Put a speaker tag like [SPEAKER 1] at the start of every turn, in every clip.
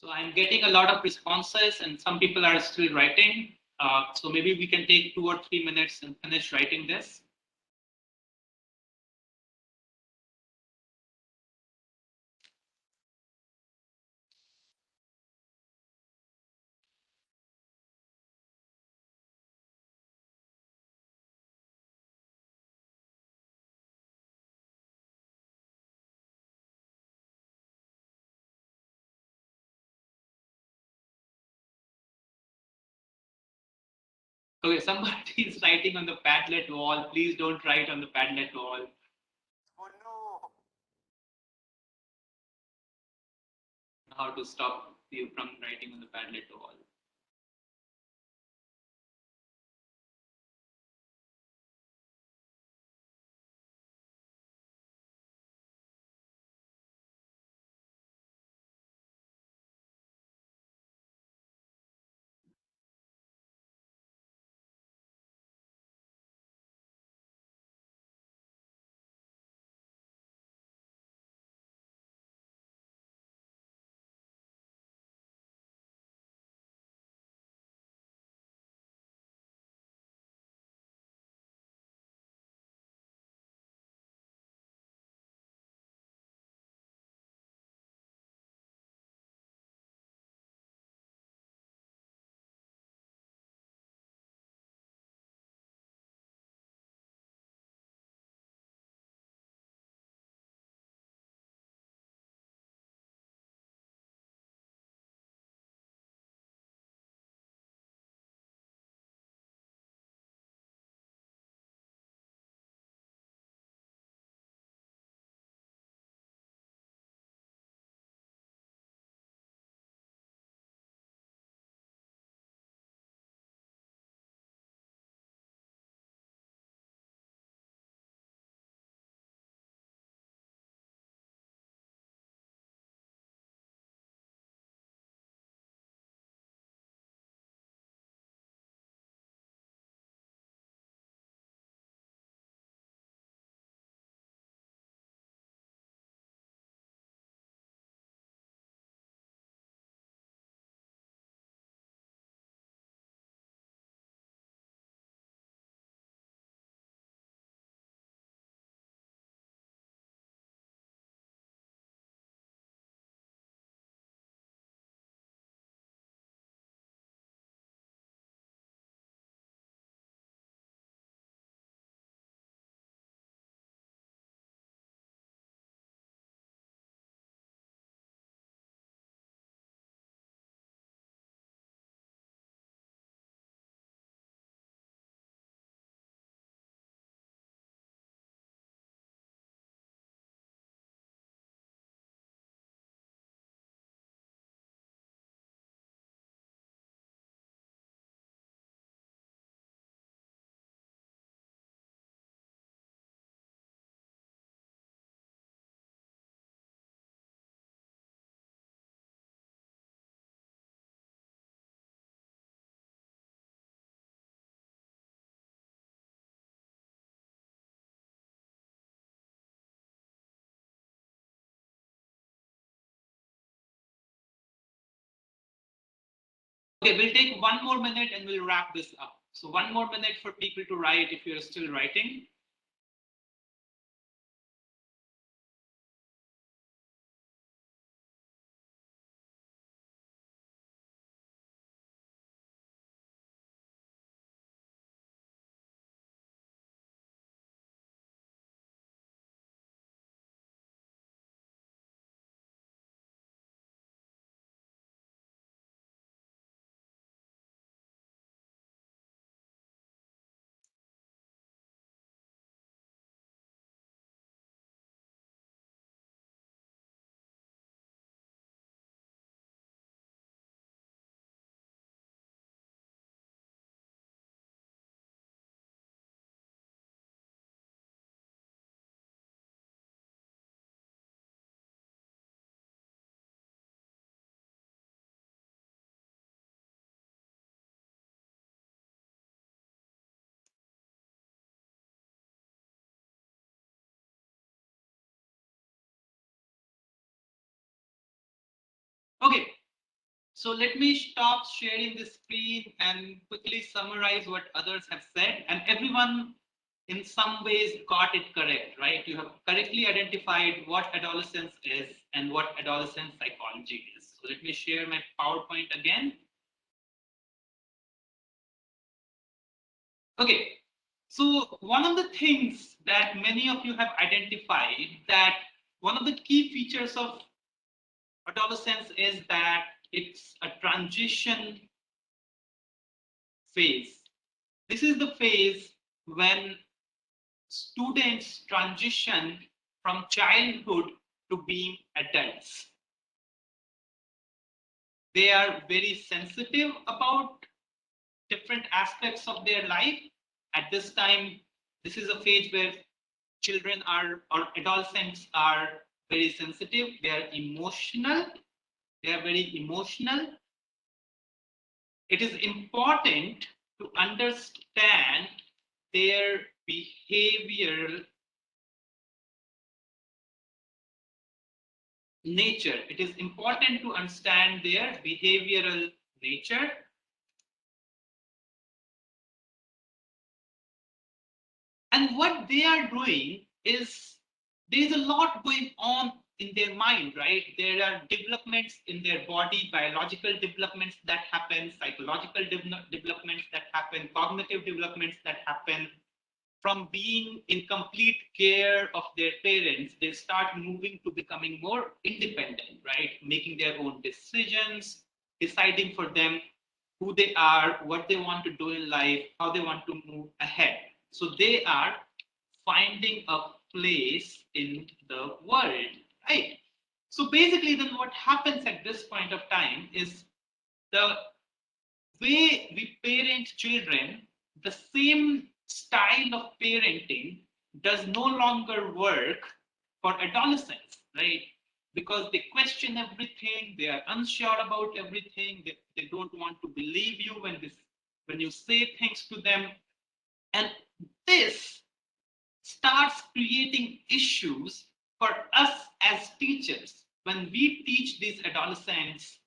[SPEAKER 1] So I'm getting a lot of responses and some people are still writing. So maybe we can take 2 or 3 minutes and finish writing this. Okay, somebody is writing on the Padlet wall. Please don't write on the Padlet wall.
[SPEAKER 2] Oh no!
[SPEAKER 1] How to stop you from writing on the Padlet wall. Okay, we'll take 1 more minute and we'll wrap this up. So 1 more minute for people to write if you're still writing. So let me stop sharing the screen and quickly summarize what others have said. And everyone in some ways got it correct, right? You have correctly identified what adolescence is and what adolescent psychology is. So let me share my PowerPoint again. Okay, so one of the things that many of you have identified, that one of the key features of adolescence is that it's a transition phase. This is the phase when students transition from childhood to being adults. They are very sensitive about different aspects of their life. At this time, this is a phase where children are, or adolescents are very sensitive. They are emotional. They are very emotional. It is important to understand their behavioral nature. It is important to understand their behavioral nature. And what they are doing is, there is a lot going on in their mind, right? There are developments in their body, biological developments that happen, psychological developments that happen, cognitive developments that happen. From being in complete care of their parents, they start moving to becoming more independent, right? Making their own decisions, deciding for them who they are, what they want to do in life, how they want to move ahead. So they are finding a place in the world, right? So basically, then what happens at this point of time is the way we parent children, the same style of parenting does no longer work for adolescents, right? Because they question everything, they are unsure about everything, they don't want to believe you when you say things to them. And this starts creating issues for us as teachers. When we teach these adolescents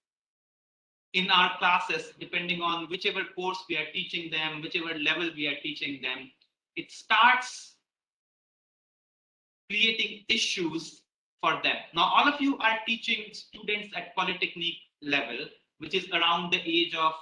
[SPEAKER 1] in our classes, depending on whichever course we are teaching them, whichever level we are teaching them, it starts creating issues for them. Now, all of you are teaching students at polytechnic level, which is around the age of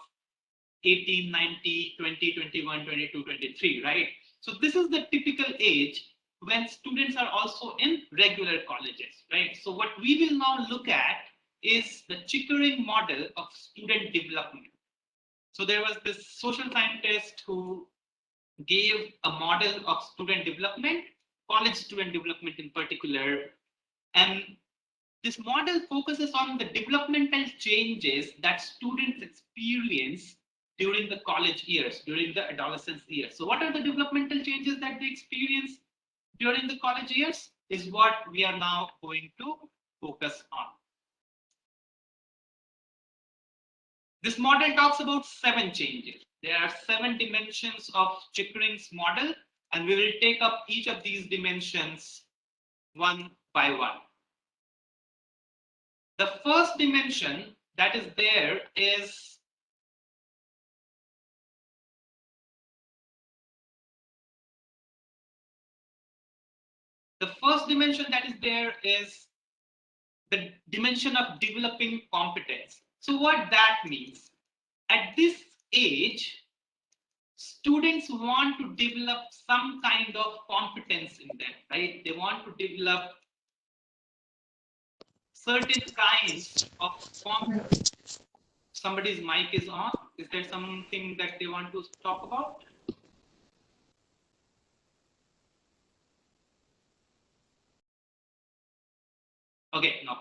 [SPEAKER 1] 18, 19, 20, 21, 22, 23, right? So this is the typical age when students are also in regular colleges, right? So what we will now look at is the Chickering model of student development. So there was this social scientist who gave a model of student development, college student development in particular. And this model focuses on the developmental changes that students experience during the college years, during the adolescence years. So what are the developmental changes that they experience during the college years is what we are now going to focus on. This model talks about 7 changes. There are 7 dimensions of Chickering's model, and we will take up each of these dimensions one by one. The first dimension that is there is the dimension of developing competence. So what that means, at this age, students want to develop some kind of competence in them, right? They want to develop certain kinds of competence. Somebody's mic is on. Is there something that they want to talk about? Okay, no.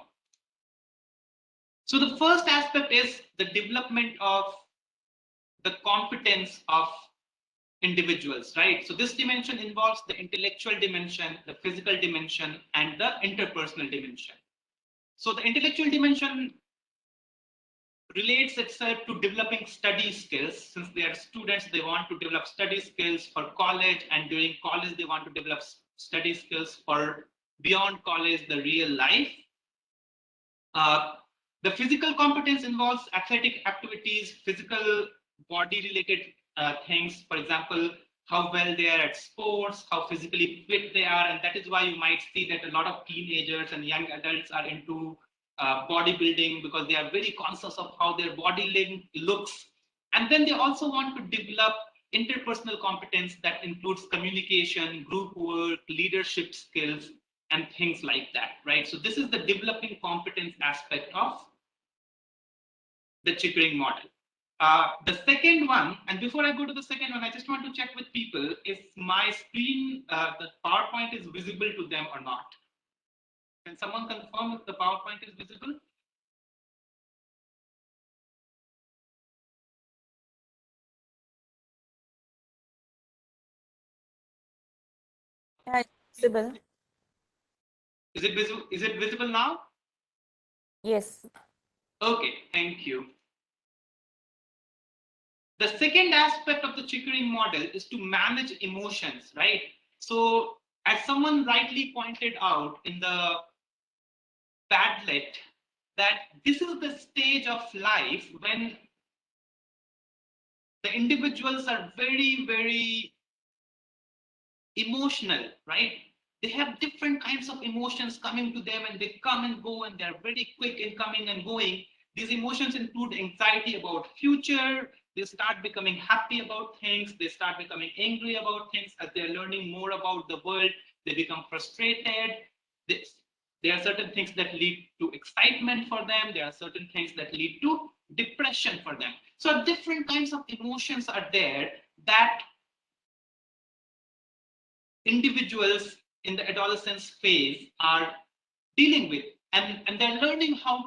[SPEAKER 1] So the first aspect is the development of the competence of individuals, right? So this dimension involves the intellectual dimension, the physical dimension, and the interpersonal dimension. So the intellectual dimension relates itself to developing study skills. Since they are students, they want to develop study skills for college, and during college, they want to develop study skills for beyond college, the real life. The physical competence involves athletic activities, physical body-related things. For example, how well they are at sports, how physically fit they are, and that is why you might see that a lot of teenagers and young adults are into bodybuilding because they are very conscious of how their body looks. And then they also want to develop interpersonal competence that includes communication, group work, leadership skills, and things like that, right? So this is the developing competence aspect of the Chickering model. The second one, and before I go to the second one, I just want to check with people if my screen, the PowerPoint is visible to them or not. Can someone confirm if the PowerPoint is visible?
[SPEAKER 3] Yeah, it's visible.
[SPEAKER 1] Is it visible? Is it visible now?
[SPEAKER 3] Yes.
[SPEAKER 1] Okay, thank you. The second aspect of the Chickering model is to manage emotions, right? So, as someone rightly pointed out in the Padlet, that this is the stage of life when the individuals are very, very emotional, right? They have different kinds of emotions coming to them and they come and go and they're very quick in coming and going. These emotions include anxiety about future. They start becoming happy about things. They start becoming angry about things as they're learning more about the world. They become frustrated. There are certain things that lead to excitement for them. There are certain things that lead to depression for them. So different kinds of emotions are there that individuals in the adolescence phase are dealing with, and they're learning how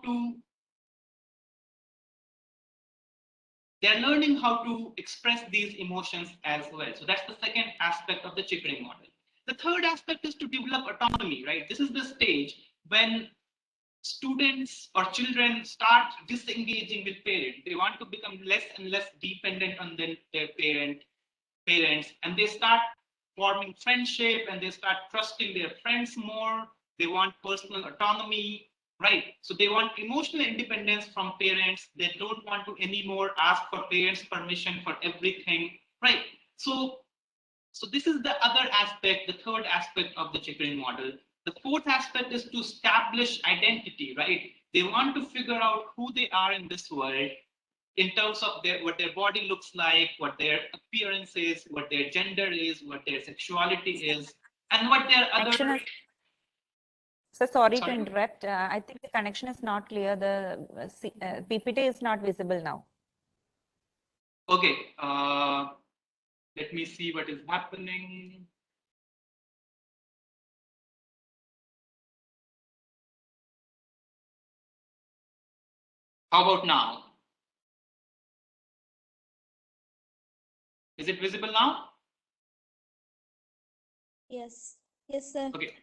[SPEAKER 1] to express these emotions as well. So that's the second aspect of the Chickering model. The third aspect is to develop autonomy, right? This is the stage when students or children start disengaging with parents. They want to become less and less dependent on their parents, and they start forming friendship and they start trusting their friends more. They want personal autonomy, right? So they want emotional independence from parents. They don't want to anymore ask for parents permission for everything, right? So this is the other aspect, the third aspect of the Chickering model. The fourth aspect is to establish identity, right? They want to figure out who they are in this world in terms of what their body looks like, what their appearance is, what their gender is, what their sexuality is, and what their other.
[SPEAKER 3] Connection is, so sorry to
[SPEAKER 1] Sorry.
[SPEAKER 3] interrupt. I think the connection is not clear. The PPT is not visible now.
[SPEAKER 1] Okay. Let me see what is happening. How about now? Is it visible now?
[SPEAKER 4] Yes. Yes, sir.
[SPEAKER 1] Okay.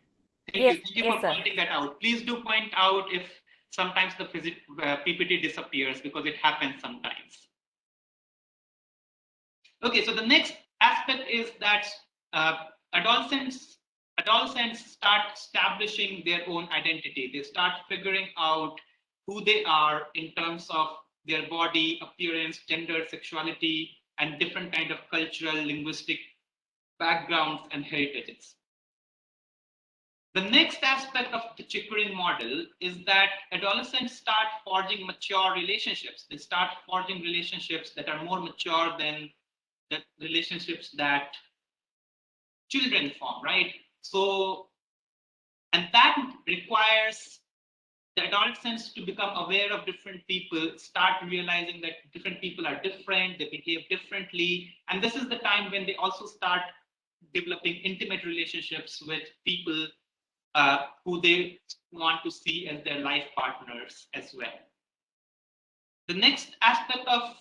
[SPEAKER 3] Yes,
[SPEAKER 1] Thank you
[SPEAKER 3] yes,
[SPEAKER 1] for
[SPEAKER 3] sir.
[SPEAKER 1] pointing that out. Please do point out if sometimes the PPT disappears because it happens sometimes. Okay, so the next aspect is that uh, adolescents start establishing their own identity. They start figuring out who they are in terms of their body, appearance, gender, sexuality, and different kind of cultural, linguistic backgrounds and heritages. The next aspect of the Chickering model is that adolescents start forging mature relationships. They start forging relationships that are more mature than the relationships that children form, right? So, and that requires the adolescents to become aware of different people, start realizing that different people are different, they behave differently. And this is the time when they also start developing intimate relationships with people who they want to see as their life partners as well. The next aspect of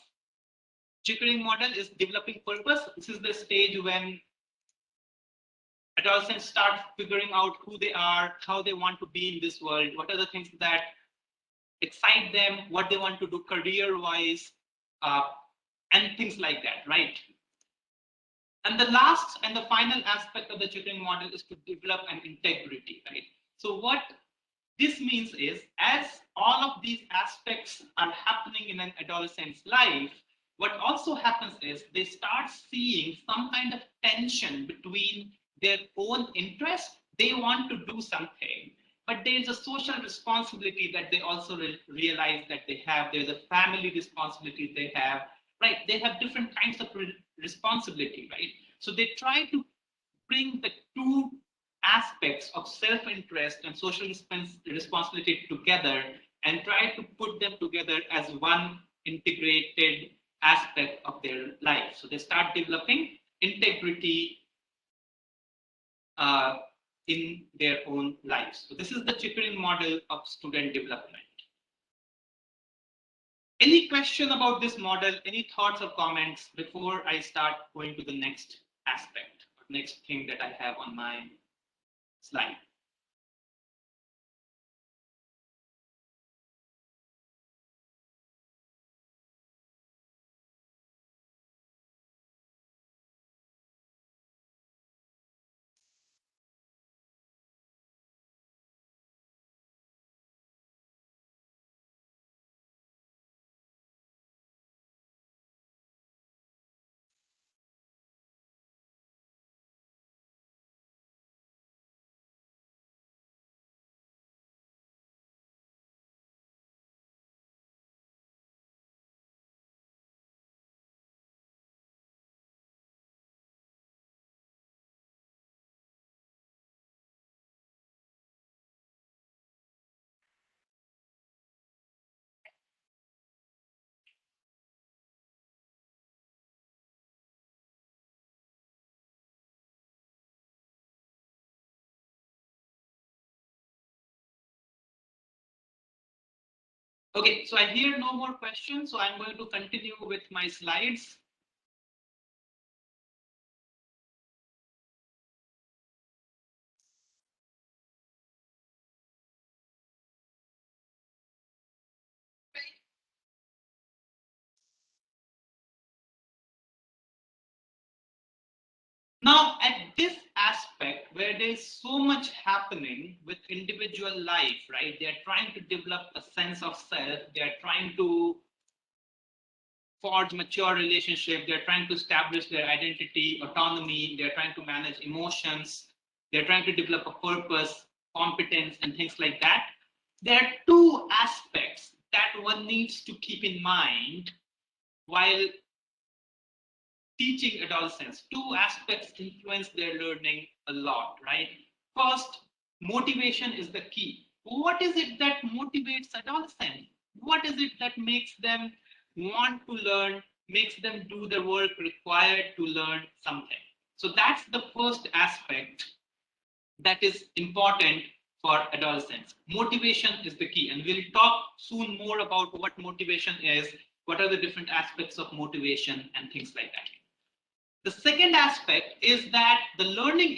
[SPEAKER 1] Chickering model is developing purpose. This is the stage when adolescents start figuring out who they are, how they want to be in this world, what are the things that excite them, what they want to do career-wise, and things like that, right? And the last and the final aspect of the Chickering model is to develop an integrity, right? So what this means is, as all of these aspects are happening in an adolescent's life, what also happens is they start seeing some kind of tension between their own interest. They want to do something, but there's a social responsibility that they also realize that they have. There's a family responsibility they have, right? They have different kinds of responsibility, right? So they try to bring the two aspects of self-interest and social responsibility together and try to put them together as one integrated aspect of their life. So they start developing integrity in their own lives. So this is the Chickering model of student development. Any question about this model? Any thoughts or comments before I start going to the next aspect, or next thing that I have on my slide? Okay, so I hear no more questions, so I'm going to continue with my slides. Now, at this aspect where there's so much happening with individual life, right? They're trying to develop a sense of self. They're trying to forge mature relationship. They're trying to establish their identity, autonomy. They're trying to manage emotions. They're trying to develop a purpose, competence, and things like that. There are two aspects that one needs to keep in mind while teaching adolescents. Two aspects influence their learning a lot, right? First, motivation is the key. What is it that motivates adolescents? What is it that makes them want to learn, makes them do the work required to learn something? So that's the first aspect that is important for adolescents. Motivation is the key, and we'll talk soon more about what motivation is, what are the different aspects of motivation, and things like that. The second aspect is that the learning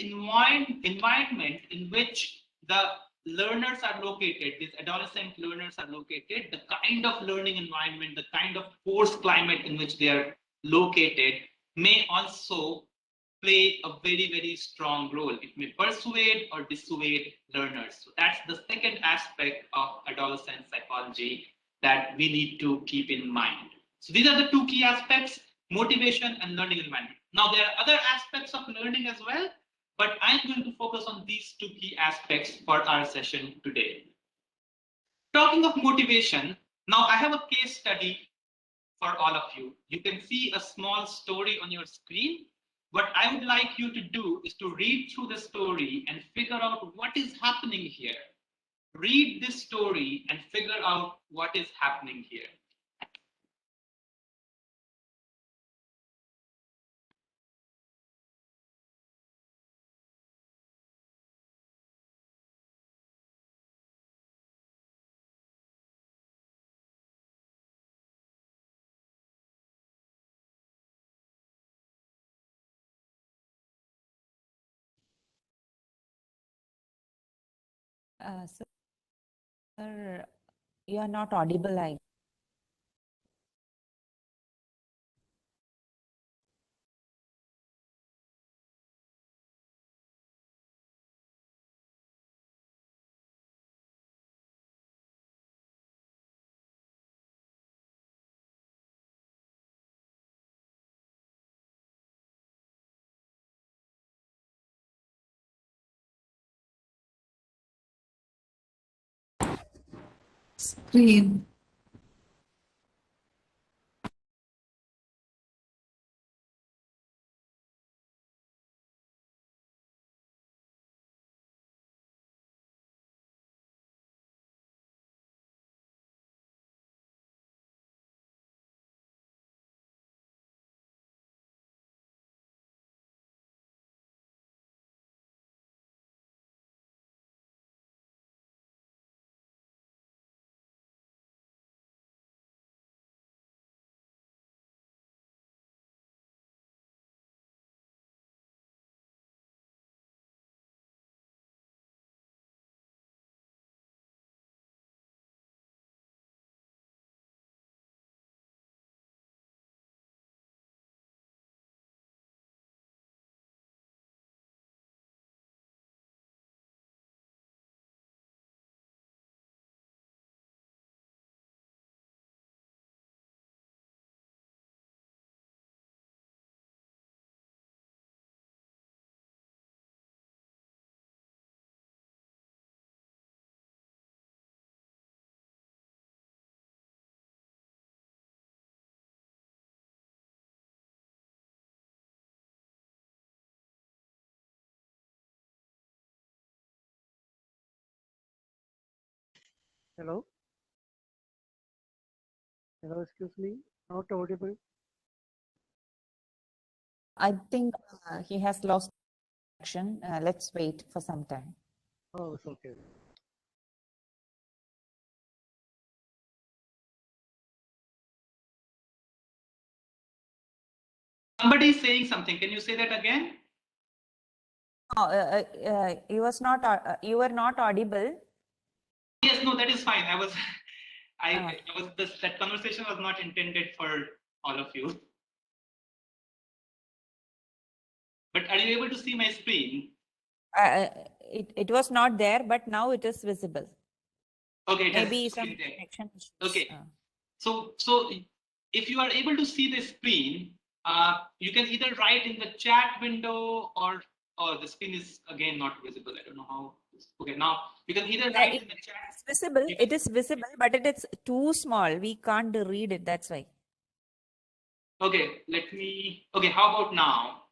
[SPEAKER 1] environment in which the learners are located, these adolescent learners are located, the kind of learning environment, the kind of course climate in which they are located may also play a very, very strong role. It may persuade or dissuade learners. So that's the second aspect of adolescent psychology that we need to keep in mind. So these are the two key aspects: motivation and learning environment. Now, there are other aspects of learning as well, but I'm going to focus on these two key aspects for our session today. Talking of motivation, now I have a case study for all of you. You can see a small story on your screen. What I would like you to do is to read through the story and figure out what is happening here. Read this story and figure out what is happening here.
[SPEAKER 3] Sir, you are not audible, I
[SPEAKER 5] Screen.
[SPEAKER 6] Hello? Hello, excuse me. Not audible.
[SPEAKER 3] I think he has lost connection. Let's wait for some time.
[SPEAKER 6] Oh, it's okay.
[SPEAKER 1] Somebody is saying something. Can you say that again?
[SPEAKER 3] You were not audible.
[SPEAKER 1] Yes, no, that is fine. That conversation was not intended for all of you. But are you able to see my screen?
[SPEAKER 3] It was not there, but now it is visible.
[SPEAKER 1] Okay, it
[SPEAKER 3] Maybe
[SPEAKER 1] has
[SPEAKER 3] some
[SPEAKER 1] screen there.
[SPEAKER 3] connection issues.
[SPEAKER 1] Okay. So if you are able to see the screen, you can either write in the chat window or the screen is again not visible. I don't know how. Okay, now you can either write in the chat.
[SPEAKER 3] It's visible. It is visible, but it is too small. We can't read it. That's why.
[SPEAKER 1] Okay, okay, how about now?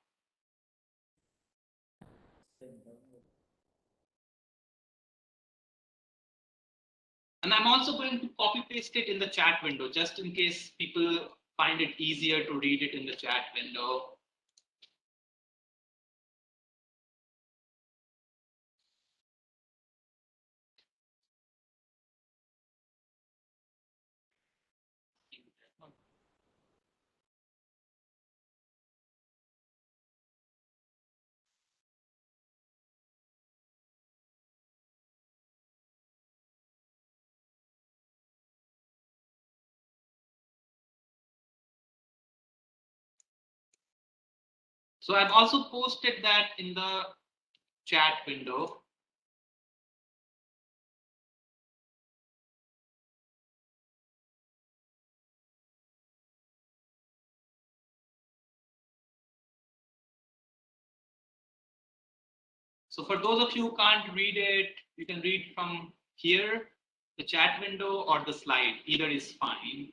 [SPEAKER 1] And I'm also going to copy paste it in the chat window, just in case people find it easier to read it in the chat window. So I've also posted that in the chat window. So for those of you who can't read it, you can read from here, the chat window or the slide, either is fine.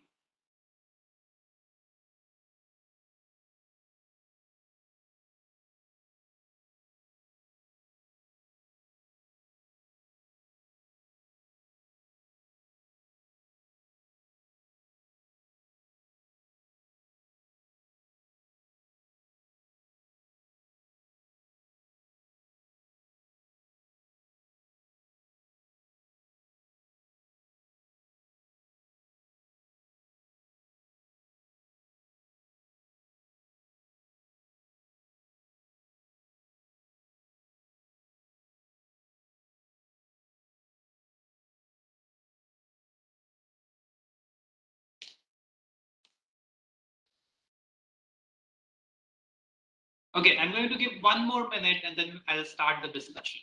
[SPEAKER 1] Okay, I'm going to give one more minute and then I'll start the discussion.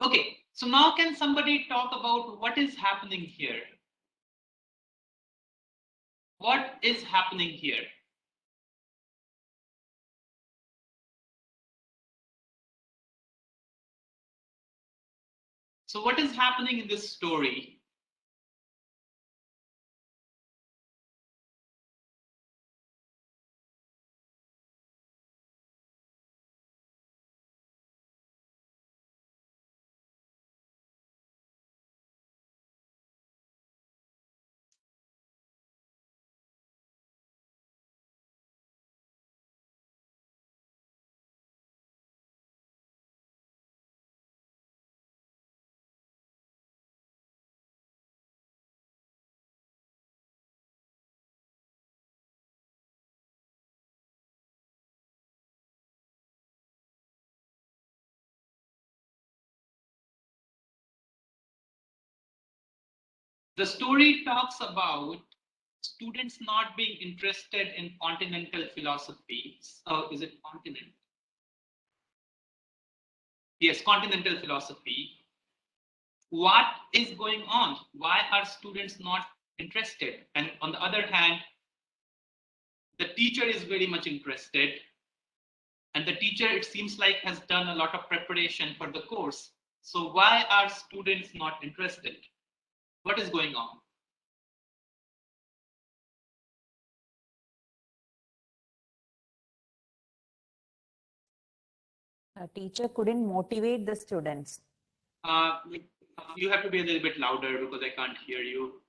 [SPEAKER 1] Okay, so now can somebody talk about what is happening here? What is happening here? So what is happening in this story? The story talks about students not being interested in continental philosophy. Oh, is it continent? Yes, continental philosophy. What is going on? Why are students not interested? And on the other hand, the teacher is very much interested. And the teacher, it seems like, has done a lot of preparation for the course. So why are students not interested? What is going on?
[SPEAKER 3] A teacher couldn't motivate the students.
[SPEAKER 1] You have to be a little bit louder because I can't hear you.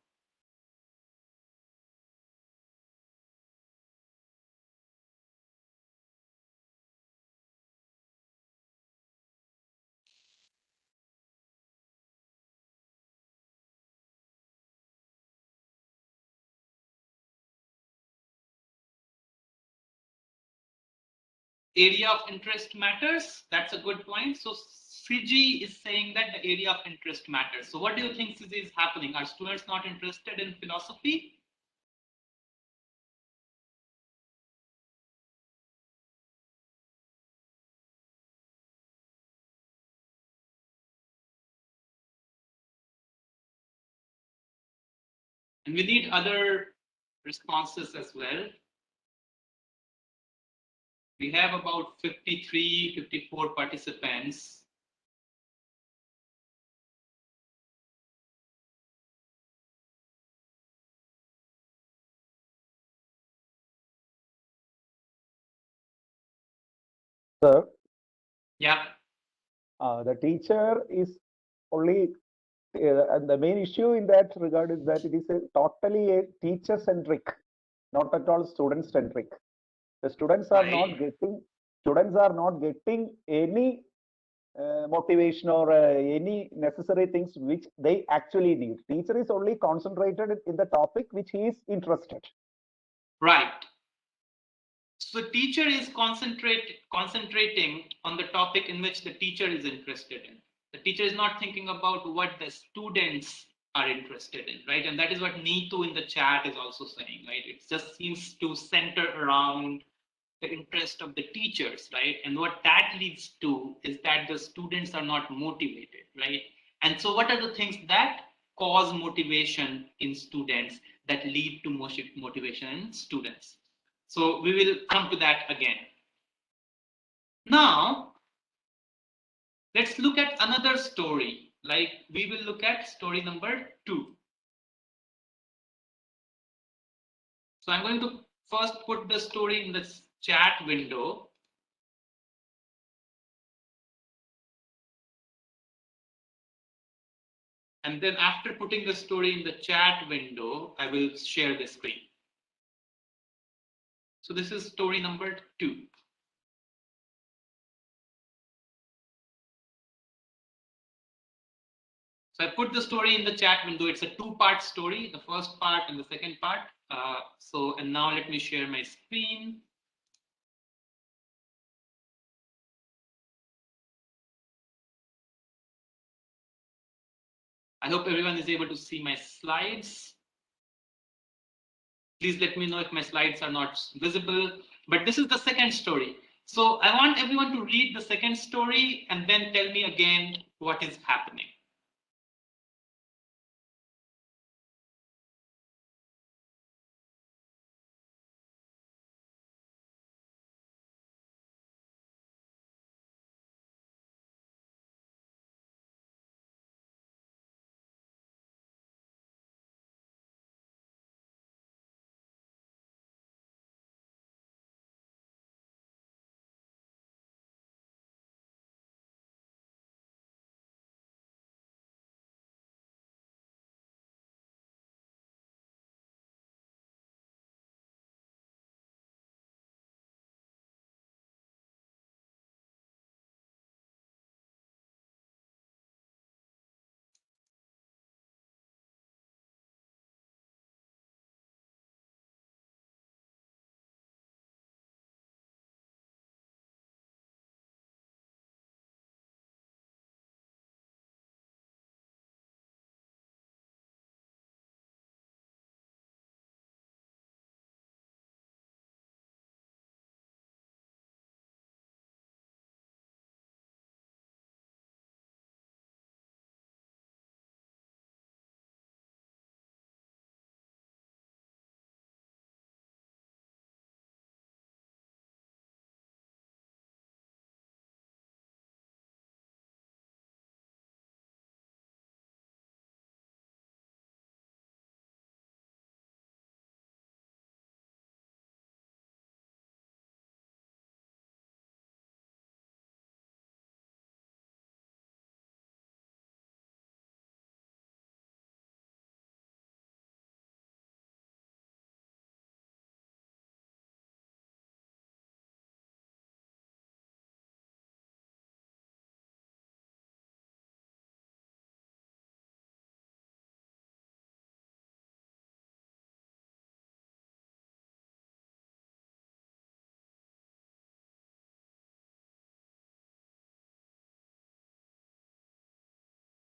[SPEAKER 1] Area of interest matters. That's a good point. So Siji is saying that the area of interest matters. So what do you think, Siji, is happening? Are students not interested in philosophy? And we need other responses as well. We have about 53, 54 participants.
[SPEAKER 5] Sir,
[SPEAKER 1] Yeah.
[SPEAKER 5] the teacher is only, and the main issue in that regard is that it is totally a teacher-centric, not at all student-centric. The students are not getting any motivation or any necessary things which they actually need. Teacher is only concentrated in the topic which he is interested.
[SPEAKER 1] Right. So teacher is concentrating on the topic in which the teacher is interested in. The teacher is not thinking about what the students are interested in, right? And that is what Neetu in the chat is also saying, right? It just seems to center around the interest of the teachers, right? And what that leads to is that the students are not motivated, right? And so what are the things that cause motivation in students, that lead to motivation in students? So we will come to that again. Now, let's look at another story. Like we will look at story number 2. So I'm going to first put the story in the chat window. And then after putting the story in the chat window, I will share the screen. So this is story number 2. So I put the story in the chat window. It's a 2-part story, the first part and the second part. And now let me share my screen. I hope everyone is able to see my slides. Please let me know if my slides are not visible. But this is the second story. So I want everyone to read the second story and then tell me again what is happening.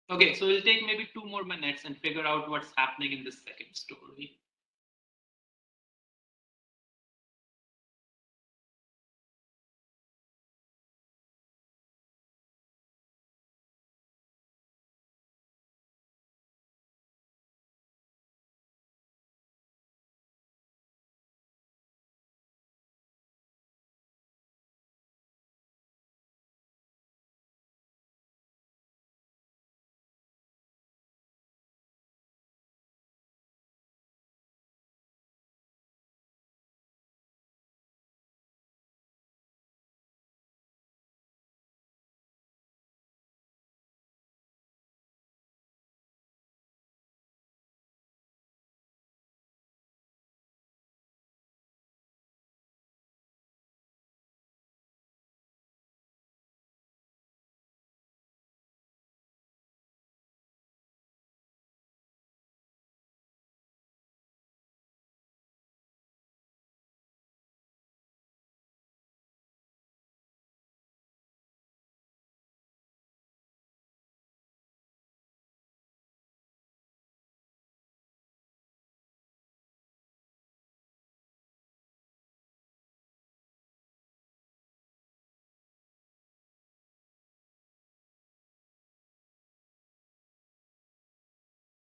[SPEAKER 1] Okay, so we'll take maybe 2 more minutes and figure out what's happening in this second story.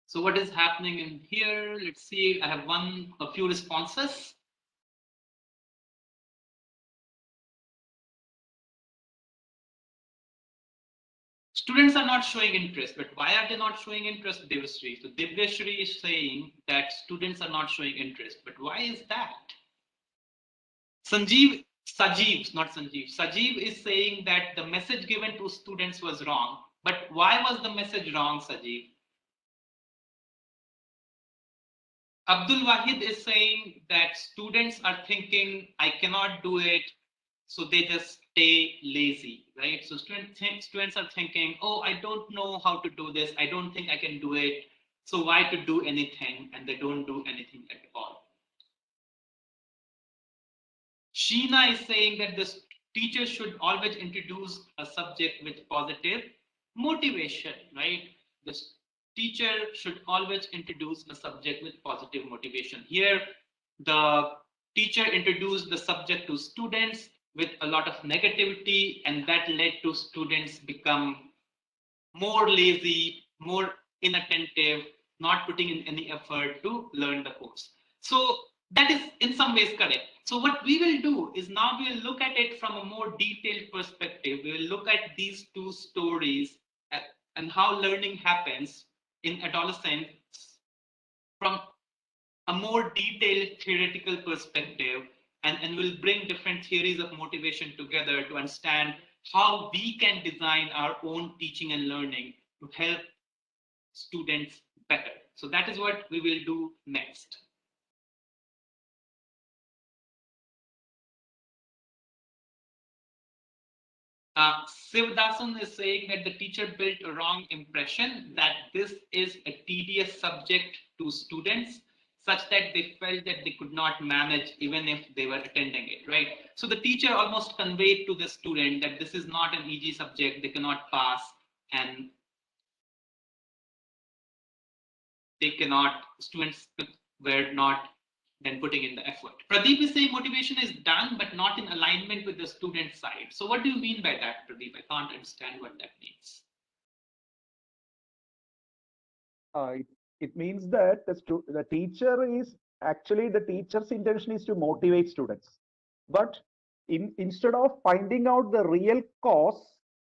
[SPEAKER 1] So what is happening in here? Let's see. I have a few responses. Students are not showing interest, but why are they not showing interest, Devyashree? So Devyashree is saying that students are not showing interest, but why is that? Sajeev is saying that the message given to students was wrong. But why was the message wrong, Sajeev? Abdul Wahid is saying that students are thinking, I cannot do it, so they just stay lazy, right? So students are thinking, oh, I don't know how to do this. I don't think I can do it. So why to do anything? And they don't do anything at all. Sheena is saying that the teacher should always introduce a subject with positive motivation, right? The teacher should always introduce a subject with positive motivation. Here, the teacher introduced the subject to students with a lot of negativity, and that led to students become more lazy, more inattentive, not putting in any effort to learn the course. So that is in some ways correct. So what we will do is now we will look at it from a more detailed perspective. We will look at these two stories and how learning happens in adolescence from a more detailed theoretical perspective, and we'll bring different theories of motivation together to understand how we can design our own teaching and learning to help students better. So that is what we will do next. Sivdasan is saying that the teacher built a wrong impression that this is a tedious subject to students, such that they felt that they could not manage even if they were attending it, right? So the teacher almost conveyed to the student that this is not an easy subject, they cannot pass, and students were not then putting in the effort. Pradeep is saying motivation is done, but not in alignment with the student side. So what do you mean by that, Pradeep? I can't understand what that means.
[SPEAKER 5] It means that the teacher is actually, the teacher's intention is to motivate students. But instead of finding out the real cause,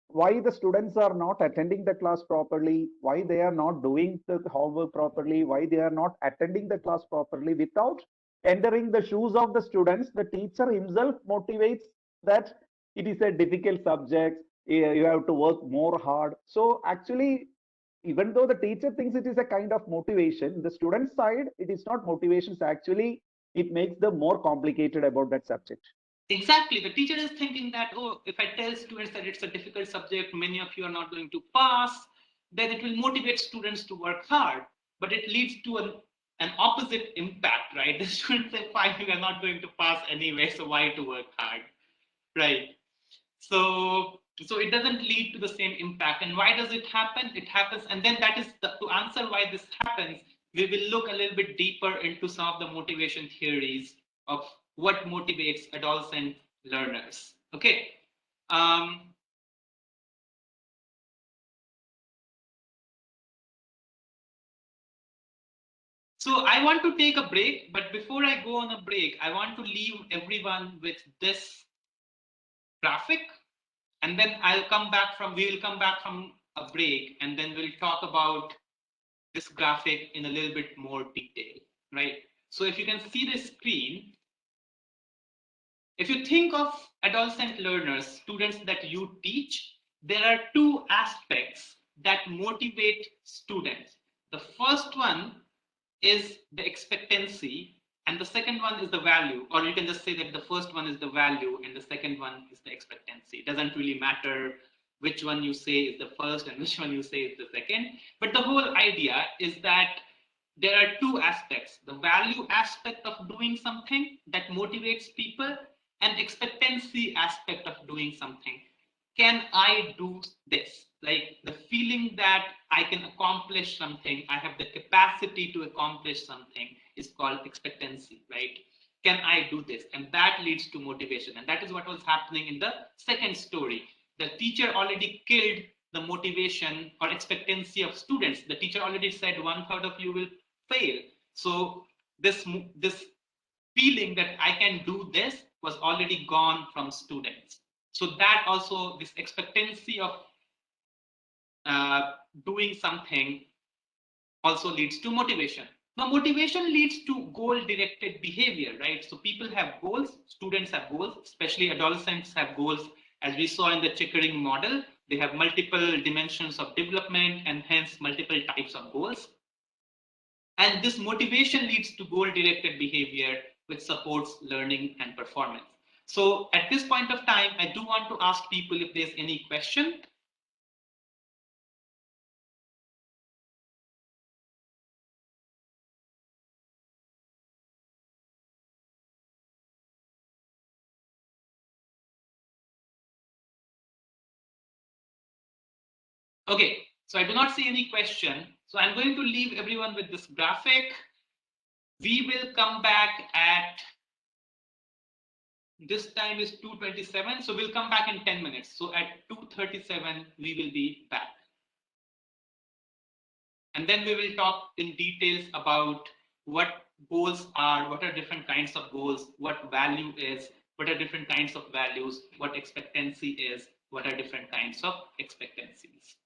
[SPEAKER 5] why the students are not attending the class properly, why they are not doing the homework properly, why they are not attending the class properly, without entering the shoes of the students, the teacher himself motivates that it is a difficult subject, you have to work more hard. So actually, even though the teacher thinks it is a kind of motivation, the student side, it is not motivation. Actually, it makes them more complicated about that subject.
[SPEAKER 1] Exactly. The teacher is thinking that, oh, if I tell students that it's a difficult subject, many of you are not going to pass, then it will motivate students to work hard. But it leads to an opposite impact, right? The students say, fine, we are not going to pass anyway, so why to work hard, right? So it doesn't lead to the same impact. And why does it happen? It happens, and then that is to answer why this happens, we will look a little bit deeper into some of the motivation theories of what motivates adolescent learners. Okay. So I want to take a break, but before I go on a break, I want to leave everyone with this graphic, and then we will come back from a break, and then we'll talk about this graphic in a little bit more detail, right? So if you can see the screen, if you think of adolescent learners, students that you teach, there are two aspects that motivate students. The first one is the expectancy, and the second one is the value, or you can just say that the first one is the value and the second one is the expectancy. It doesn't really matter which one you say is the first and which one you say is the second, but the whole idea is that there are two aspects: the value aspect of doing something that motivates people, and expectancy aspect of doing something. Can I do this? Like the feeling that I can accomplish something, I have the capacity to accomplish something, is called expectancy, right? Can I do this? And that leads to motivation. And that is what was happening in the second story. The teacher already killed the motivation or expectancy of students. The teacher already said 1/3 of you will fail. So this feeling that I can do this was already gone from students. So that also, this expectancy of doing something also leads to motivation. Now, motivation leads to goal-directed behavior, right? So people have goals, students have goals, especially adolescents have goals. As we saw in the Chickering model, they have multiple dimensions of development and hence multiple types of goals. And this motivation leads to goal-directed behavior, which supports learning and performance. So at this point of time, I do want to ask people if there's any question. Okay, so I do not see any question. So I'm going to leave everyone with this graphic. We will come back at, this time is 2:27. So we'll come back in 10 minutes. So at 2:37, we will be back. And then we will talk in details about what goals are, what are different kinds of goals, what value is, what are different kinds of values, what expectancy is, what are different kinds of expectancies.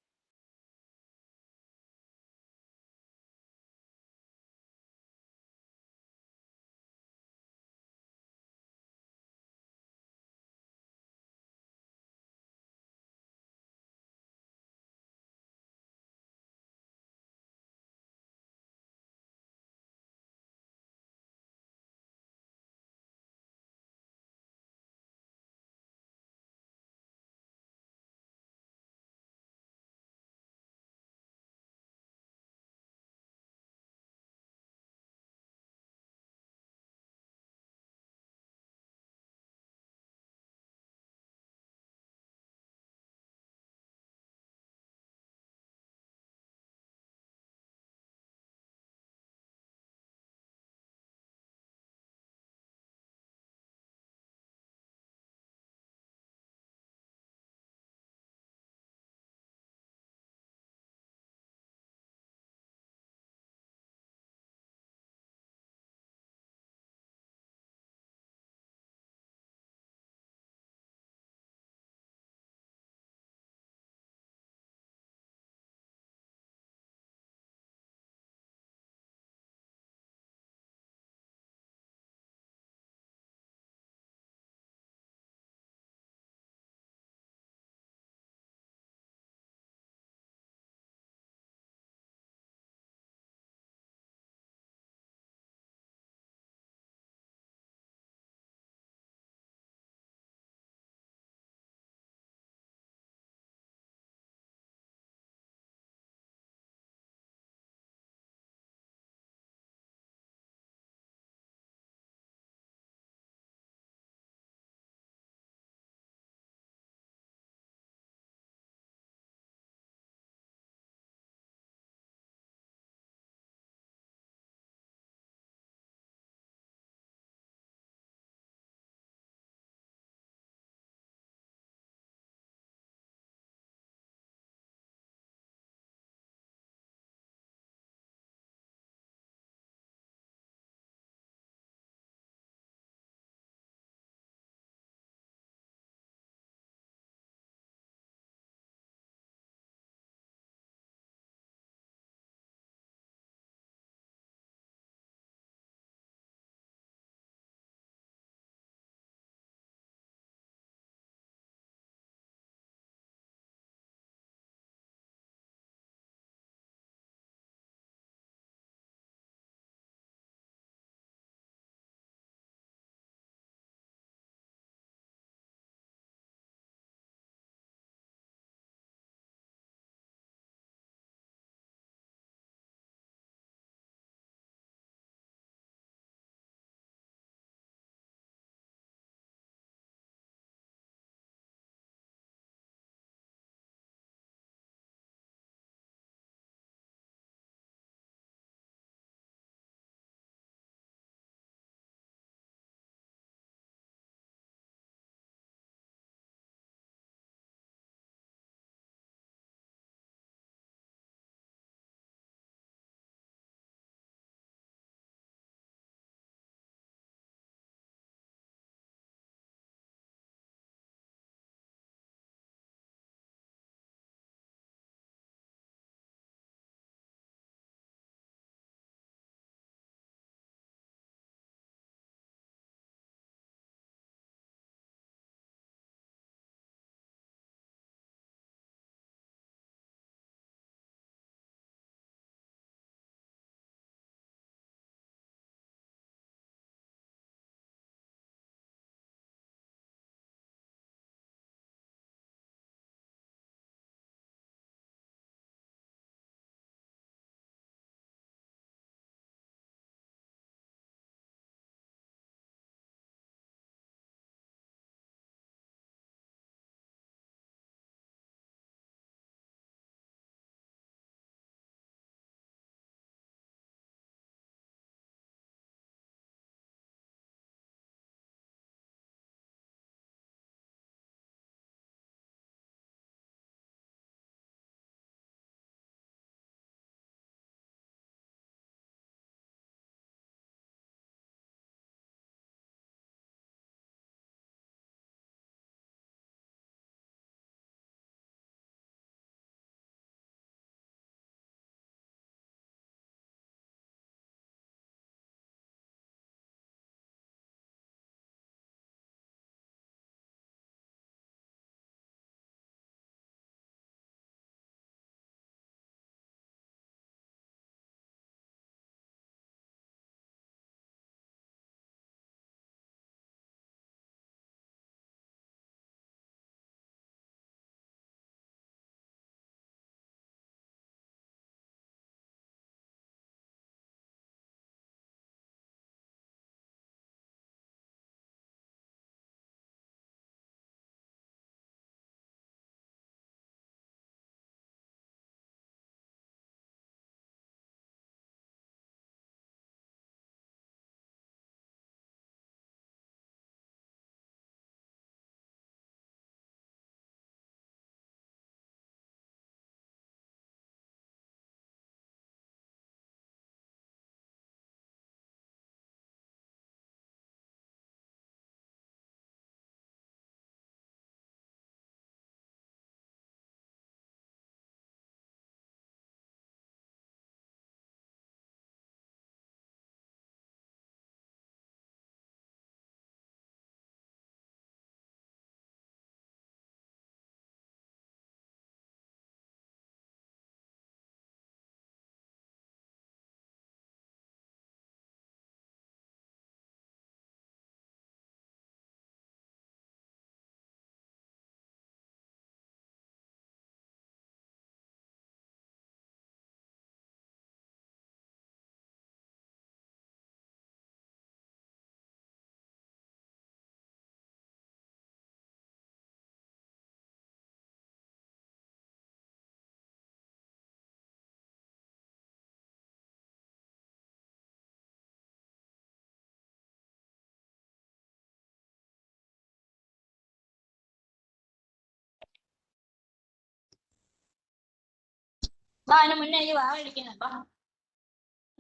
[SPEAKER 7] വാ അതിന് മുന്നേ എനിക്ക് വാ കഴിക്കുന്നത് വാ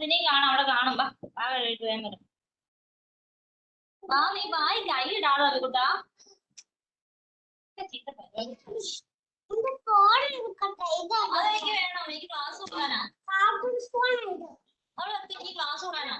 [SPEAKER 7] നിന്നെയും കാണാം അവിടെ കാണും വാ വാ കഴിയിട്ട് വേഗം വരും വാ നീ വായി കൈ ഇടാതെ അത് കൂട്ടാ ചീത്ത അതെനിക്ക് വേണം എനിക്ക് ക്ലാസ് കൊടുക്കാനാ അവിടെ എനിക്ക് ക്ലാസ് കൊടുക്കാനാ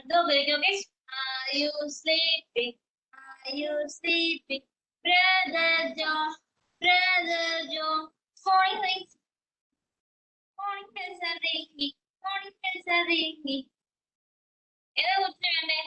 [SPEAKER 7] ഇത് ഉപയോഗിക്കും okay you sleeping brother John morning rings morning bells are ringing ഏതാ കുറിച്ച് വേണ്ടേ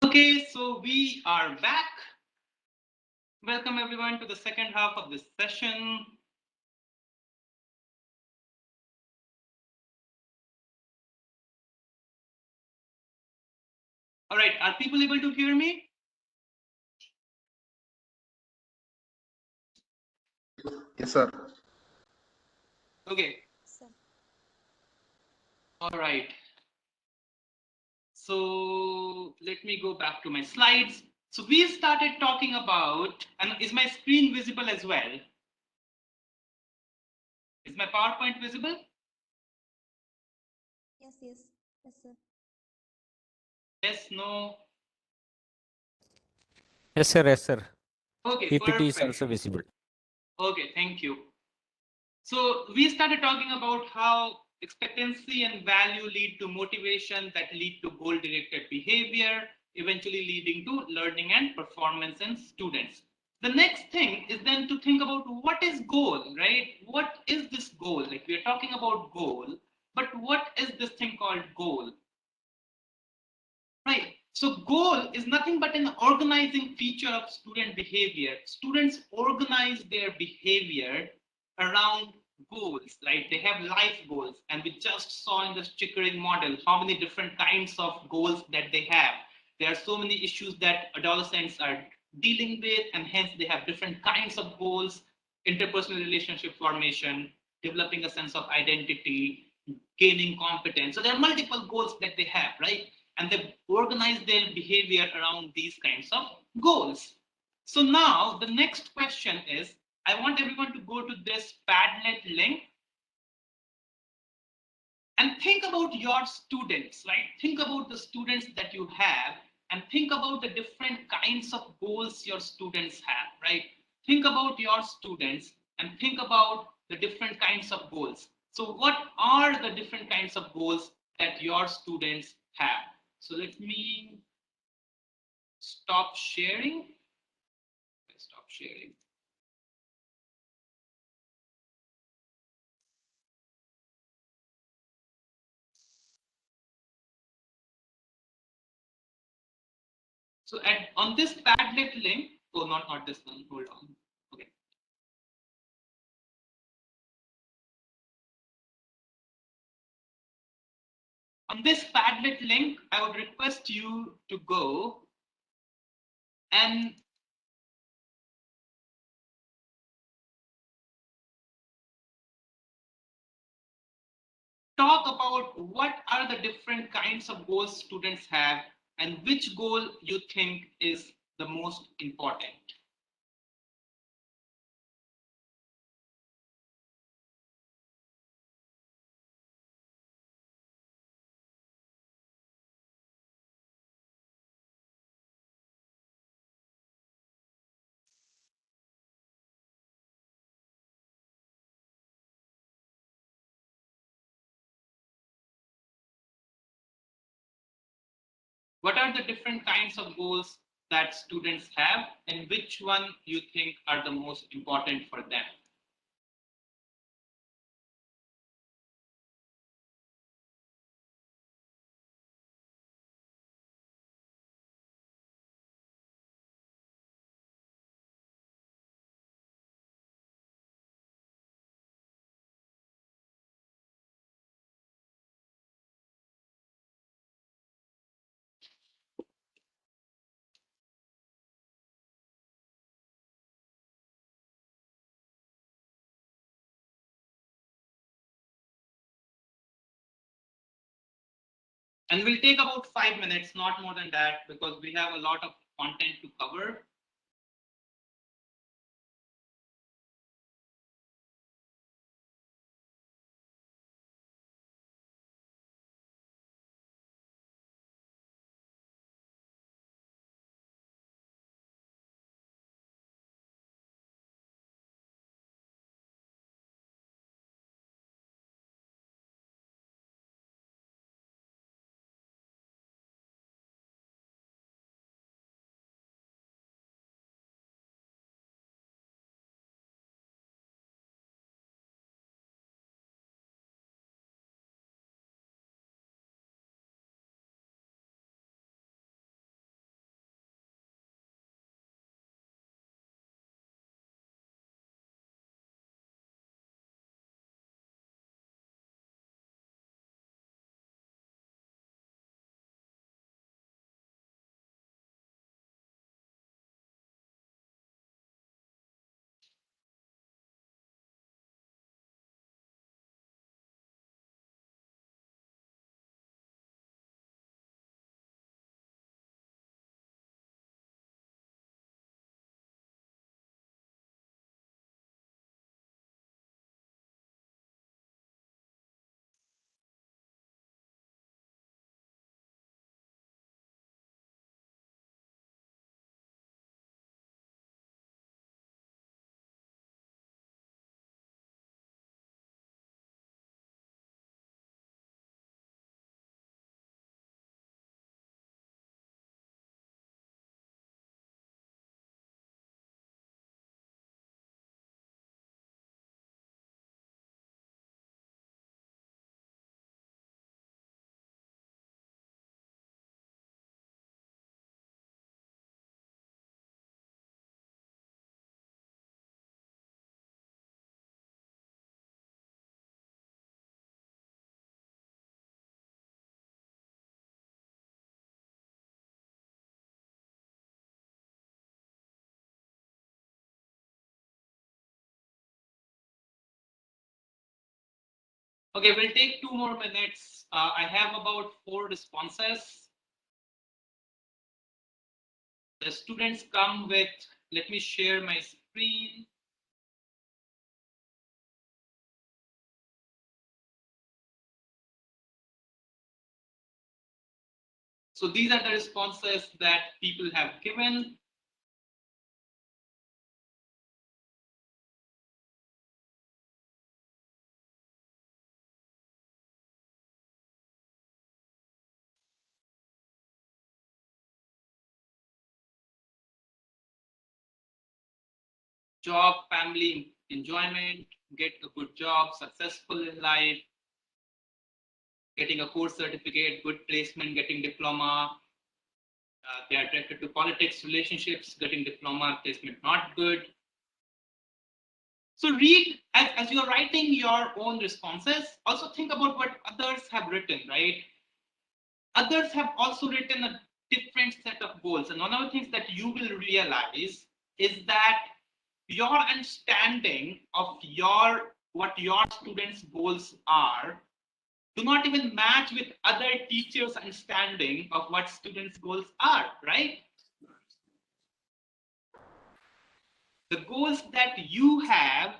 [SPEAKER 1] Okay, so we are back. Welcome everyone to the second half of this session. All right, are people able to hear me?
[SPEAKER 2] Yes, sir.
[SPEAKER 1] Okay.
[SPEAKER 4] Sir.
[SPEAKER 1] All right. So let me go back to my slides. So we started talking about, and is my screen visible as well? Is my PowerPoint visible?
[SPEAKER 4] Yes, sir.
[SPEAKER 1] Yes, no?
[SPEAKER 8] Yes, sir. Yes, sir.
[SPEAKER 1] Okay,
[SPEAKER 8] PPT is
[SPEAKER 1] perfect.
[SPEAKER 8] also visible.
[SPEAKER 1] Okay, thank you. So we started talking about how expectancy and value lead to motivation that lead to goal-directed behavior, eventually leading to learning and performance in students. The next thing is then to think about what is goal, right? What is this goal? Like we're talking about goal, but what is this thing called goal? Right. So goal is nothing but an organizing feature of student behavior. Students organize their behavior around goals, right? They have life goals, and we just saw in this Chickering model how many different kinds of goals that they have. There are so many issues that adolescents are dealing with, and hence they have different kinds of goals: interpersonal relationship formation, developing a sense of identity, gaining competence. So there are multiple goals that they have, right? And they organize their behavior around these kinds of goals. So now the next question is, I want everyone to go to this Padlet link and think about your students, right? Think about the students that you have and think about the different kinds of goals your students have, right? Think about your students and think about the different kinds of goals. So what are the different kinds of goals that your students have? So let me stop sharing. Stop sharing. So on this Padlet link, oh, not this one, hold on. Okay. On this Padlet link, I would request you to go and talk about what are the different kinds of goals students have and which goal you think is the most important. What are the different kinds of goals that students have and which one you think are the most important for them? And we'll take about 5 minutes, not more than that, because we have a lot of content to cover. Okay, we'll take 2 more minutes. I have about 4 responses. The students come with, let me share my screen. So these are the responses that people have given. Job, family, enjoyment, get a good job, successful in life, getting a course certificate, good placement, getting diploma. They are attracted to politics, relationships, getting diploma, placement not good. So read, as you're writing your own responses, also think about what others have written, right? Others have also written a different set of goals. And one of the things that you will realize is that your understanding of what your students' goals are do not even match with other teachers' understanding of what students' goals are, right? The goals that you have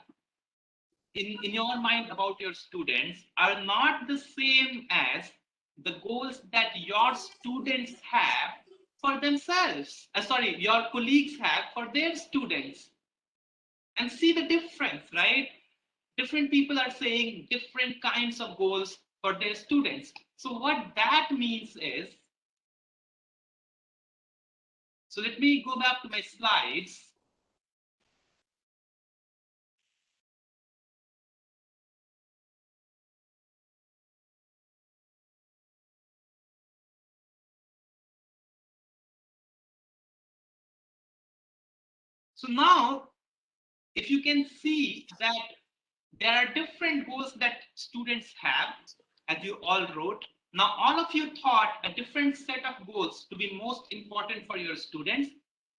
[SPEAKER 1] in your mind about your students are not the same as the goals that your students have for themselves. Sorry, your colleagues have for their students. And see the difference, right? Different people are saying different kinds of goals for their students. So what that means is, so let me go back to my slides. So now, if you can see that there are different goals that students have, as you all wrote. Now, all of you thought a different set of goals to be most important for your students.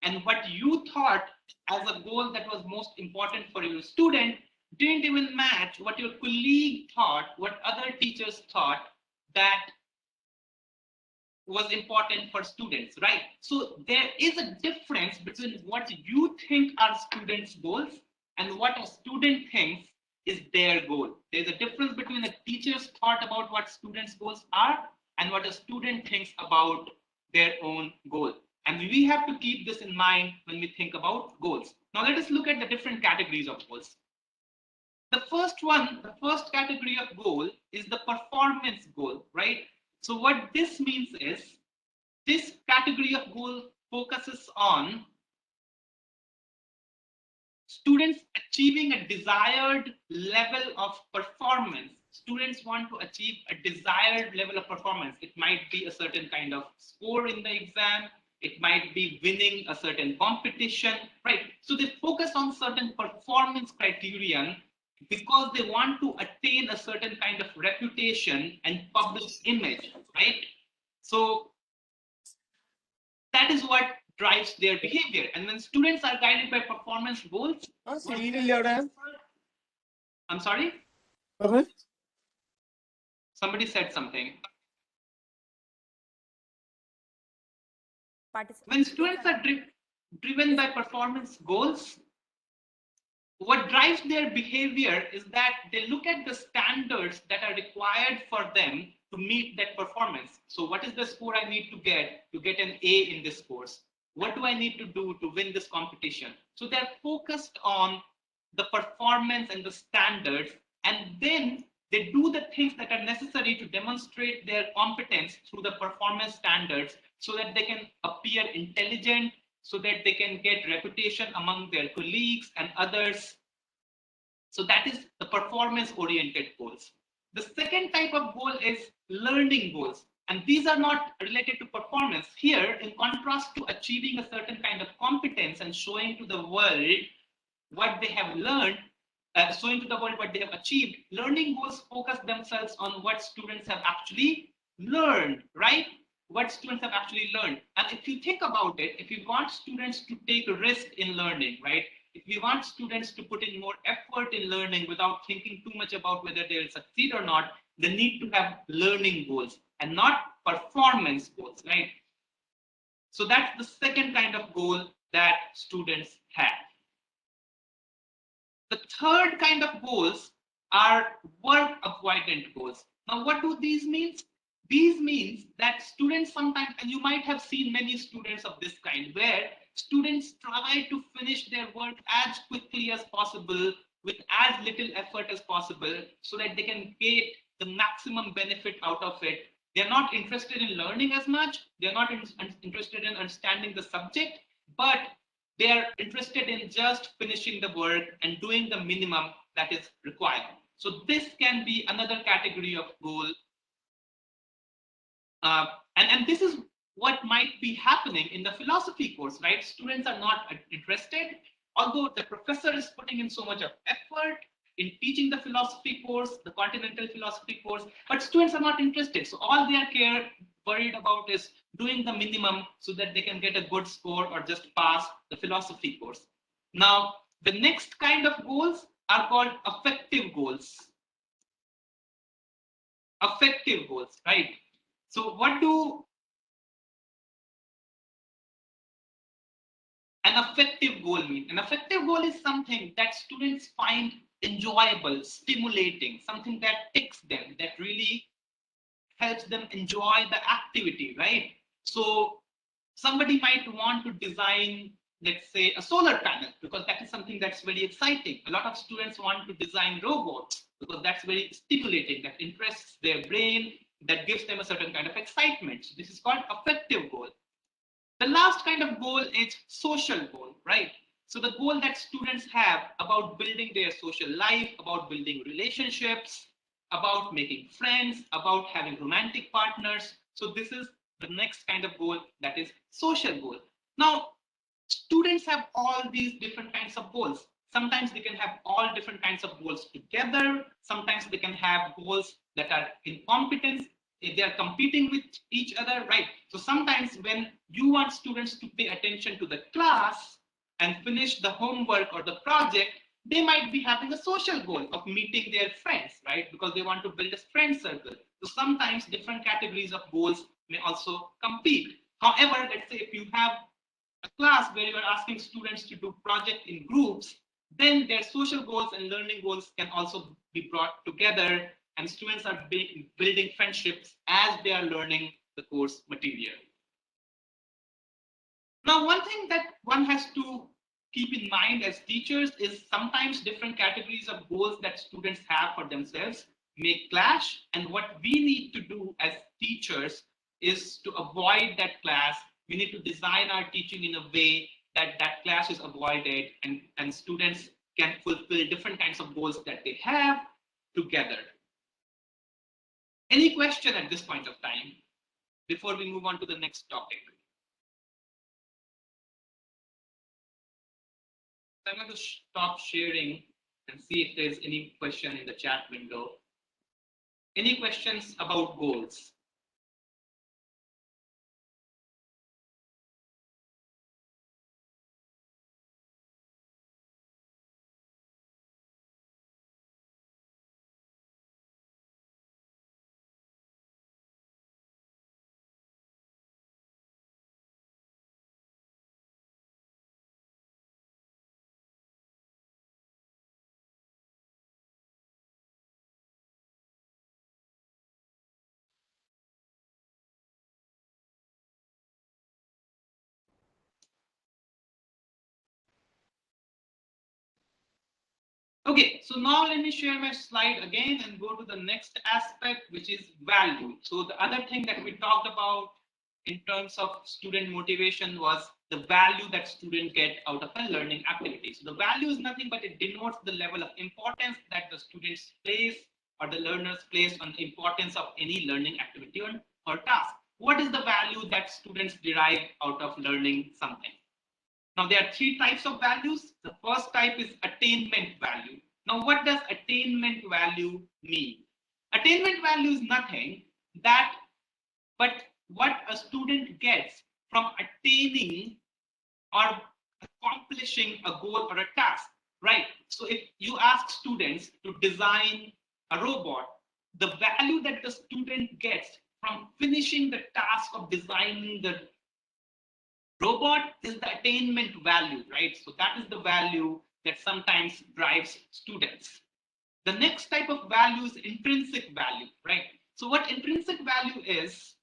[SPEAKER 1] And what you thought as a goal that was most important for your student didn't even match what your colleague thought, what other teachers thought that was important for students, right? So there is a difference between what you think are students' goals and what a student thinks is their goal. There's a difference between a teacher's thought about what students' goals are and what a student thinks about their own goal. And we have to keep this in mind when we think about goals. Now let us look at the different categories of goals. The first one, the first category of goal is the performance goal, right? So what this means is this category of goal focuses on students achieving a desired level of performance. Students want to achieve a desired level of performance. It might be a certain kind of score in the exam. It might be winning a certain competition, right? So they focus on certain performance criterion because they want to attain a certain kind of reputation and public image, right? So that is what drives their behavior. And when students are guided by performance goals, I'm sorry? Somebody said something. When students are driven by performance goals, what drives their behavior is that they look at the standards that are required for them to meet that performance. So what is the score I need to get an A in this course? What do I need to do to win this competition? So they're focused on the performance and the standards, and then they do the things that are necessary to demonstrate their competence through the performance standards so that they can appear intelligent, so that they can get reputation among their colleagues and others. So that is the performance-oriented goals. The second type of goal is learning goals. And these are not related to performance. Here, in contrast to achieving a certain kind of competence and showing to the world what they have learned, showing to the world what they have achieved, learning goals focus themselves on what students have actually learned, right? What students have actually learned. And if you think about it, if you want students to take a risk in learning, right? if we want students to put in more effort in learning without thinking too much about whether they will succeed or not, they need to have learning goals and not performance goals, right? So that's the second kind of goal that students have. The third kind of goals are work avoidant goals. Now, what do these mean? These means that students sometimes, and you might have seen many students of this kind, where students try to finish their work as quickly as possible with as little effort as possible so that they can get the maximum benefit out of it. They're not interested in learning as much. They're not interested in understanding the subject, but they are interested in just finishing the work and doing the minimum that is required. So this can be another category of goal. And this is what might be happening in the philosophy course, right? Students are not interested, although the professor is putting in so much of effort in teaching the philosophy course, the continental philosophy course, but students are not interested. So all they are worried about is doing the minimum so that they can get a good score or just pass the philosophy course. Now, the next kind of goals are called affective goals. Affective goals, right? So what do an affective goal mean? An affective goal is something that students find enjoyable, stimulating, something that ticks them, that really helps them enjoy the activity, right? So somebody might want to design, let's say, a solar panel, because that is something that's very exciting. A lot of students want to design robots because that's very stimulating, that interests their brain, that gives them a certain kind of excitement. So this is called affective goal. The last kind of goal is social goal, right? So the goal that students have about building their social life, about building relationships, about making friends, about having romantic partners. So this is the next kind of goal, that is social goal. Now, students have all these different kinds of goals. Sometimes they can have all different kinds of goals together. Sometimes they can have goals that are in competence. They are competing with each other, right? So sometimes when you want students to pay attention to the class and finish the homework or the project, they might be having a social goal of meeting their friends, right? Because they want to build a friend circle. So sometimes different categories of goals may also compete. However, let's say if you have a class where you are asking students to do project in groups, then their social goals and learning goals can also be brought together, and students are building friendships as they are learning the course material. Now, one thing that one has to keep in mind as teachers is sometimes different categories of goals that students have for themselves may clash, and what we need to do as teachers is to avoid that clash. We need to design our teaching in a way that that clash is avoided, and students can fulfill different kinds of goals that they have together. Any question at this point of time before we move on to the next topic? So I'm going to stop sharing and see if there's any question in the chat window. Any questions about goals? Okay, so now let me share my slide again and go to the next aspect, which is value. So the other thing that we talked about in terms of student motivation was the value that students get out of a learning activity. So the value is nothing but it denotes the level of importance that the students place or the learners place on the importance of any learning activity or task. What is the value that students derive out of learning something? Now, there are three types of values. The first type is attainment value. Now, what does attainment value mean? Attainment value is nothing but what a student gets from attaining or accomplishing a goal or a task, right? So if you ask students to design a robot, the value that the student gets from finishing the task of designing the robot is the attainment value, right? So that is the value that sometimes drives students. The next type of value is intrinsic value, right? So what intrinsic value is,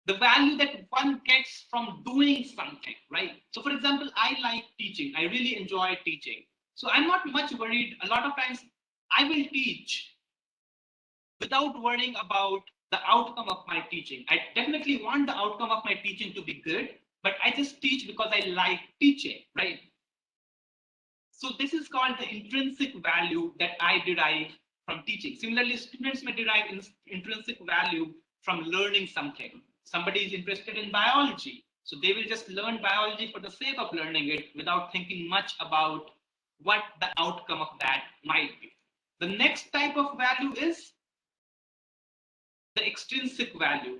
[SPEAKER 1] the value that one gets from doing something, right? So for example, I like teaching. I really enjoy teaching. So I'm not much worried. A lot of times I will teach without worrying about the outcome of my teaching. I definitely want the outcome of my teaching to be good, but I just teach because I like teaching, right? So this is called the intrinsic value that I derive from teaching. Similarly, students may derive intrinsic value from learning something. Somebody is interested in biology, so they will just learn biology for the sake of learning it without thinking much about what the outcome of that might be. The next type of value is the extrinsic value,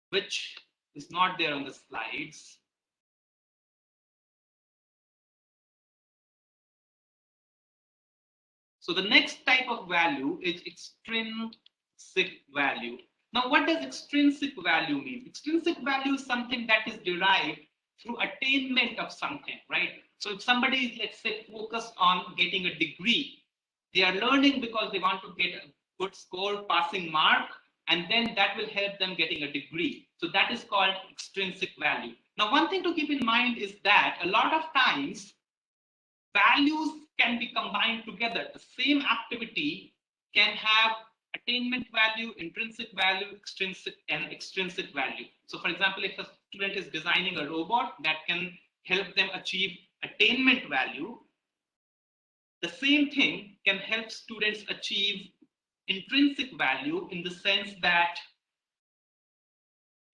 [SPEAKER 1] which is not there on the slides. So the next type of value is extrinsic value. Now, what does extrinsic value mean? Extrinsic value is something that is derived through attainment of something, right? So if somebody is, let's say, focused on getting a degree, they are learning because they want to get a good score, passing mark, and then that will help them getting a degree. So that is called extrinsic value. Now, one thing to keep in mind is that a lot of times values can be combined together. The same activity can have attainment value, intrinsic value, extrinsic value. So for example, if a student is designing a robot that can help them achieve attainment value, the same thing can help students achieve intrinsic value in the sense that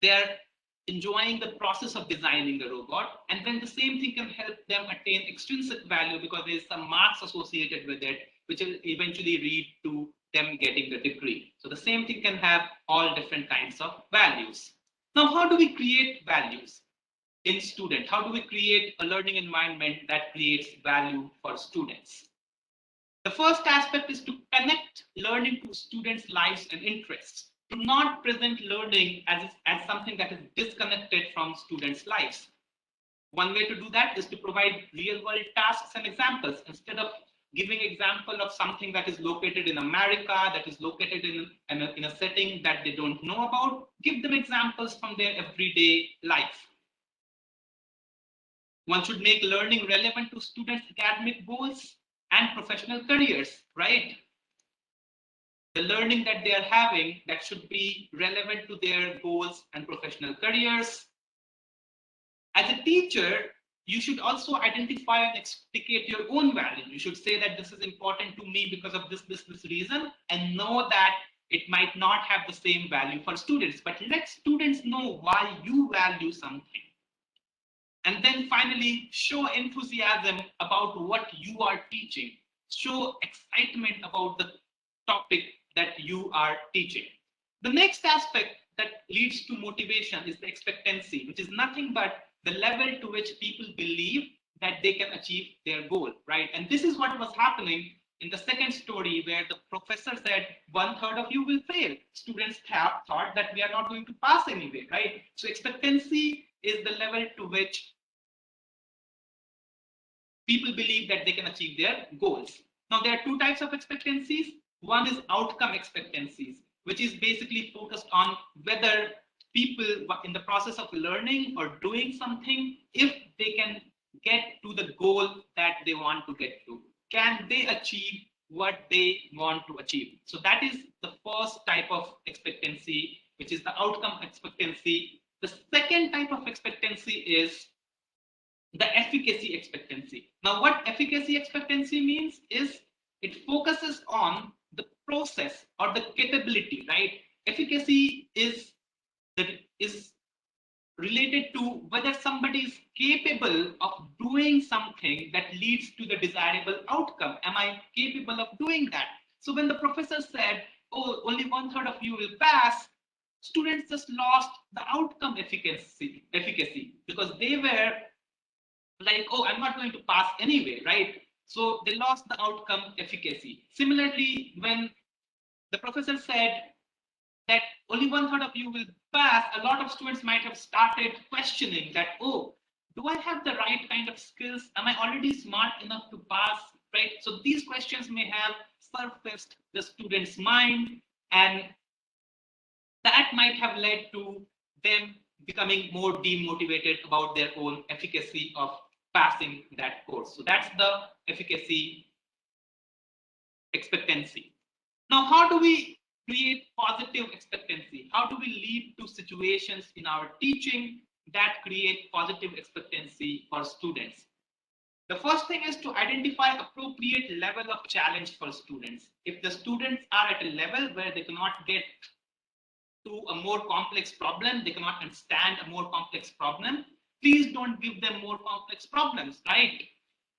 [SPEAKER 1] they're enjoying the process of designing the robot, and then the same thing can help them attain extrinsic value because there's some marks associated with it, which will eventually lead to them getting the degree. So the same thing can have all different kinds of values. Now, how do we create values in student? How do we create a learning environment that creates value for students? The first aspect is to connect learning to students' lives and interests. Do not present learning as something that is disconnected from students' lives. One way to do that is to provide real-world tasks and examples. Instead of giving example of something that is located in America, that is located in a setting that they don't know about, give them examples from their everyday life. One should make learning relevant to students' academic goals and professional careers, right? The learning that they are having, that should be relevant to their goals and professional careers. As a teacher, you should also identify and explicate your own value. You should say that this is important to me because of this reason, and know that it might not have the same value for students, but let students know why you value something. And then finally, show enthusiasm about what you are teaching. Show excitement about the topic that you are teaching. The next aspect that leads to motivation is the expectancy, which is nothing but the level to which people believe that they can achieve their goal, right? And this is what was happening in the second story, where the professor said 1/3 of you will fail. Students thought that we are not going to pass anyway, right? So expectancy is the level to which people believe that they can achieve their goals. Now, there are two types of expectancies. One is outcome expectancies, which is basically focused on whether people in the process of learning or doing something, if they can get to the goal that they want to get to. Can they achieve what they want to achieve? So that is the first type of expectancy, which is the outcome expectancy. The second type of expectancy is the efficacy expectancy. Now, what efficacy expectancy means is it focuses on the process or the capability, right? Efficacy is related to whether somebody is capable of doing something that leads to the desirable outcome. Am I capable of doing that? So when the professor said, oh, only 1/3 of you will pass, students just lost the outcome efficacy. like, oh, I'm not going to pass anyway, right? So they lost the outcome efficacy. Similarly, when the professor said that only 1/3 of you will pass, a lot of students might have started questioning that, oh, do I have the right kind of skills? Am I already smart enough to pass, right? So these questions may have surfaced the student's mind, and that might have led to them becoming more demotivated about their own efficacy of passing that course. So that's the efficacy expectancy. Now, how do we create positive expectancy? How do we lead to situations in our teaching that create positive expectancy for students? The first thing is to identify appropriate level of challenge for students. If the students are at a level where they cannot get to a more complex problem, they cannot understand a more complex problem, please don't give them more complex problems, right?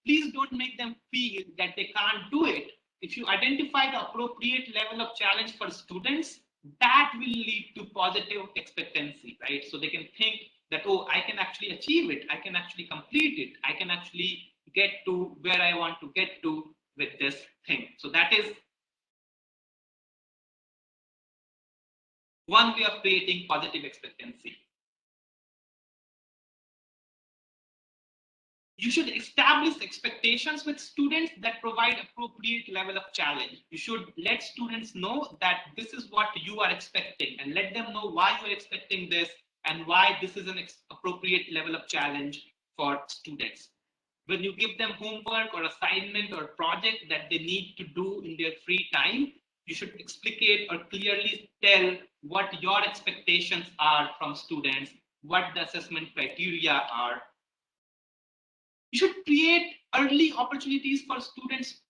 [SPEAKER 1] Please don't make them feel that they can't do it. If you identify the appropriate level of challenge for students, that will lead to positive expectancy, right? So they can think that, oh, I can actually achieve it, I can actually complete it, I can actually get to where I want to get to with this thing. So that is one way of creating positive expectancy. You should establish expectations with students that provide appropriate level of challenge. You should let students know that this is what you are expecting, and let them know why you are expecting this and why this is an appropriate level of challenge for students. When you give them homework or assignment or project that they need to do in their free time, you should explicate or clearly tell what your expectations are from students, what the assessment criteria are. You should create early opportunities for students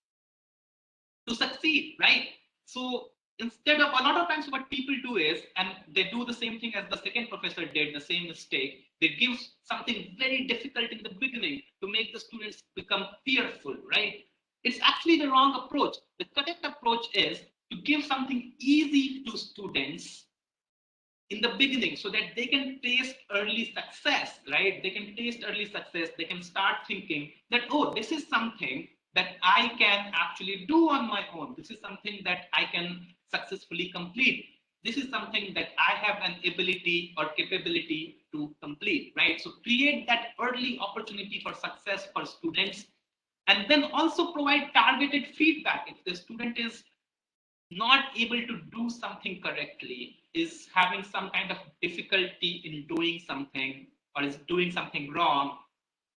[SPEAKER 1] to succeed, right? So instead of, a lot of times what people do is, and they do the same thing as the second professor did, the same mistake, they give something very difficult in the beginning to make the students become fearful, right? It's actually the wrong approach. The correct approach is to give something easy to students in the beginning so that they can taste early success, right? They can taste early success. They can start thinking that, oh, this is something that I can actually do on my own. This is something that I can successfully complete. This is something that I have an ability or capability to complete, right? So create that early opportunity for success for students, and then also provide targeted feedback. If the student is not able to do something correctly, is having some kind of difficulty in doing something, or is doing something wrong,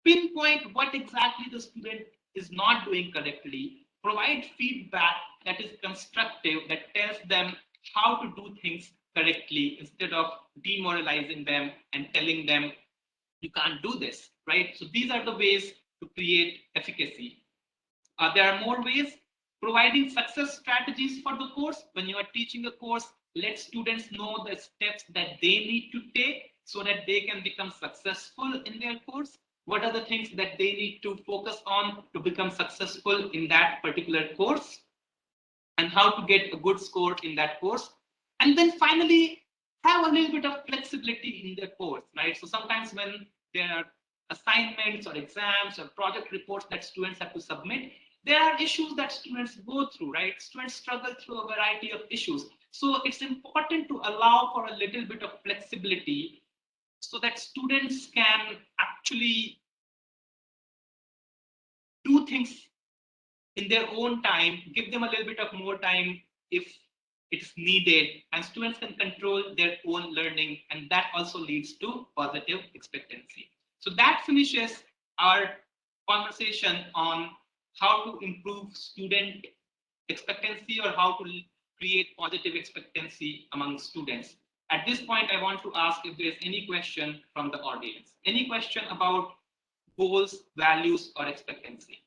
[SPEAKER 1] pinpoint what exactly the student is not doing correctly, provide feedback that is constructive, that tells them how to do things correctly, instead of demoralizing them and telling them you can't do this, right? So these are the ways to create efficacy. There are more ways. Providing success strategies for the course. When you are teaching a course, let students know the steps that they need to take so that they can become successful in their course. What are the things that they need to focus on to become successful in that particular course, and how to get a good score in that course. And then finally, have a little bit of flexibility in the course, right? So sometimes when there are assignments or exams or project reports that students have to submit, there are issues that students go through, right? Students struggle through a variety of issues. So it's important to allow for a little bit of flexibility so that students can actually do things in their own time, give them a little bit of more time if it's needed, and students can control their own learning, and that also leads to positive expectancy. So that finishes our conversation on how to improve student expectancy, or how to create positive expectancy among students. At this point, I want to ask if there's any question from the audience. Any question about goals, values, or expectancy?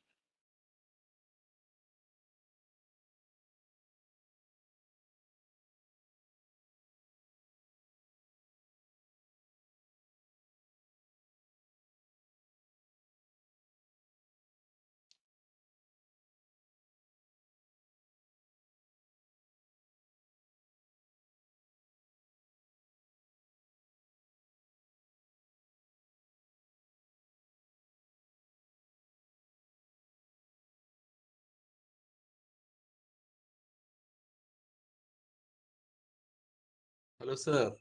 [SPEAKER 8] Hello, sir.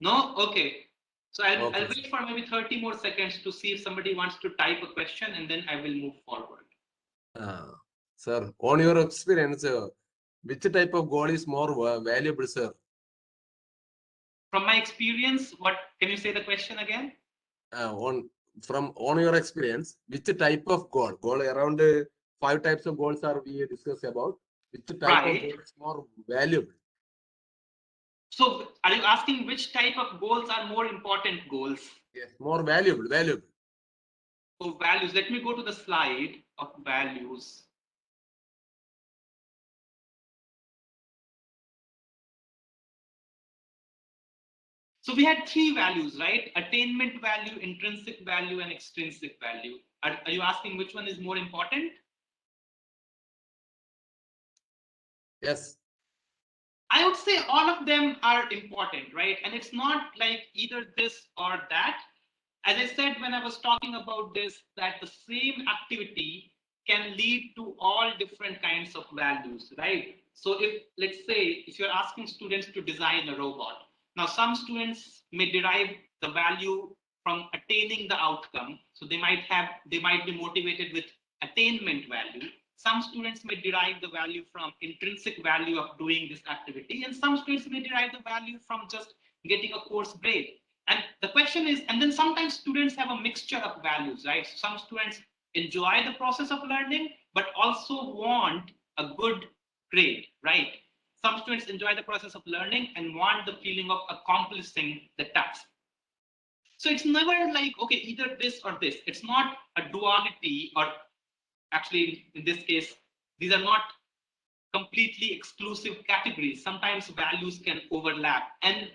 [SPEAKER 1] No? Okay. So I'll
[SPEAKER 8] Okay,
[SPEAKER 1] wait for maybe 30 more seconds to see if somebody wants to type a question, and then I will move forward.
[SPEAKER 8] Sir, on your experience, which type of goal is more valuable, sir?
[SPEAKER 1] From my experience, what can you say the question again?
[SPEAKER 8] On your experience, which type of goal? Goal around 5 types of goals are we discuss about. Which type of
[SPEAKER 1] Right.
[SPEAKER 8] goal is more valuable?
[SPEAKER 1] So are you asking which type of goals are more important goals?
[SPEAKER 8] Yes, more valuable.
[SPEAKER 1] So values. Let me go to the slide of values. So we had 3 values, right? Attainment value, intrinsic value, and extrinsic value. Are you asking which one is more important?
[SPEAKER 8] Yes.
[SPEAKER 1] I would say all of them are important, right? And it's not like either this or that. As I said when I was talking about this, that the same activity can lead to all different kinds of values, right? So if, let's say, if you're asking students to design a robot, now some students may derive the value from attaining the outcome. So they might be motivated with attainment value. Some students may derive the value from intrinsic value of doing this activity, and some students may derive the value from just getting a course grade. And the question is, and then sometimes students have a mixture of values, right? Some students enjoy the process of learning, but also want a good grade, right? Some students enjoy the process of learning and want the feeling of accomplishing the task. So it's never like, okay, either this or this. It's not a duality, or actually, in this case, these are not completely exclusive categories. Sometimes values can overlap. And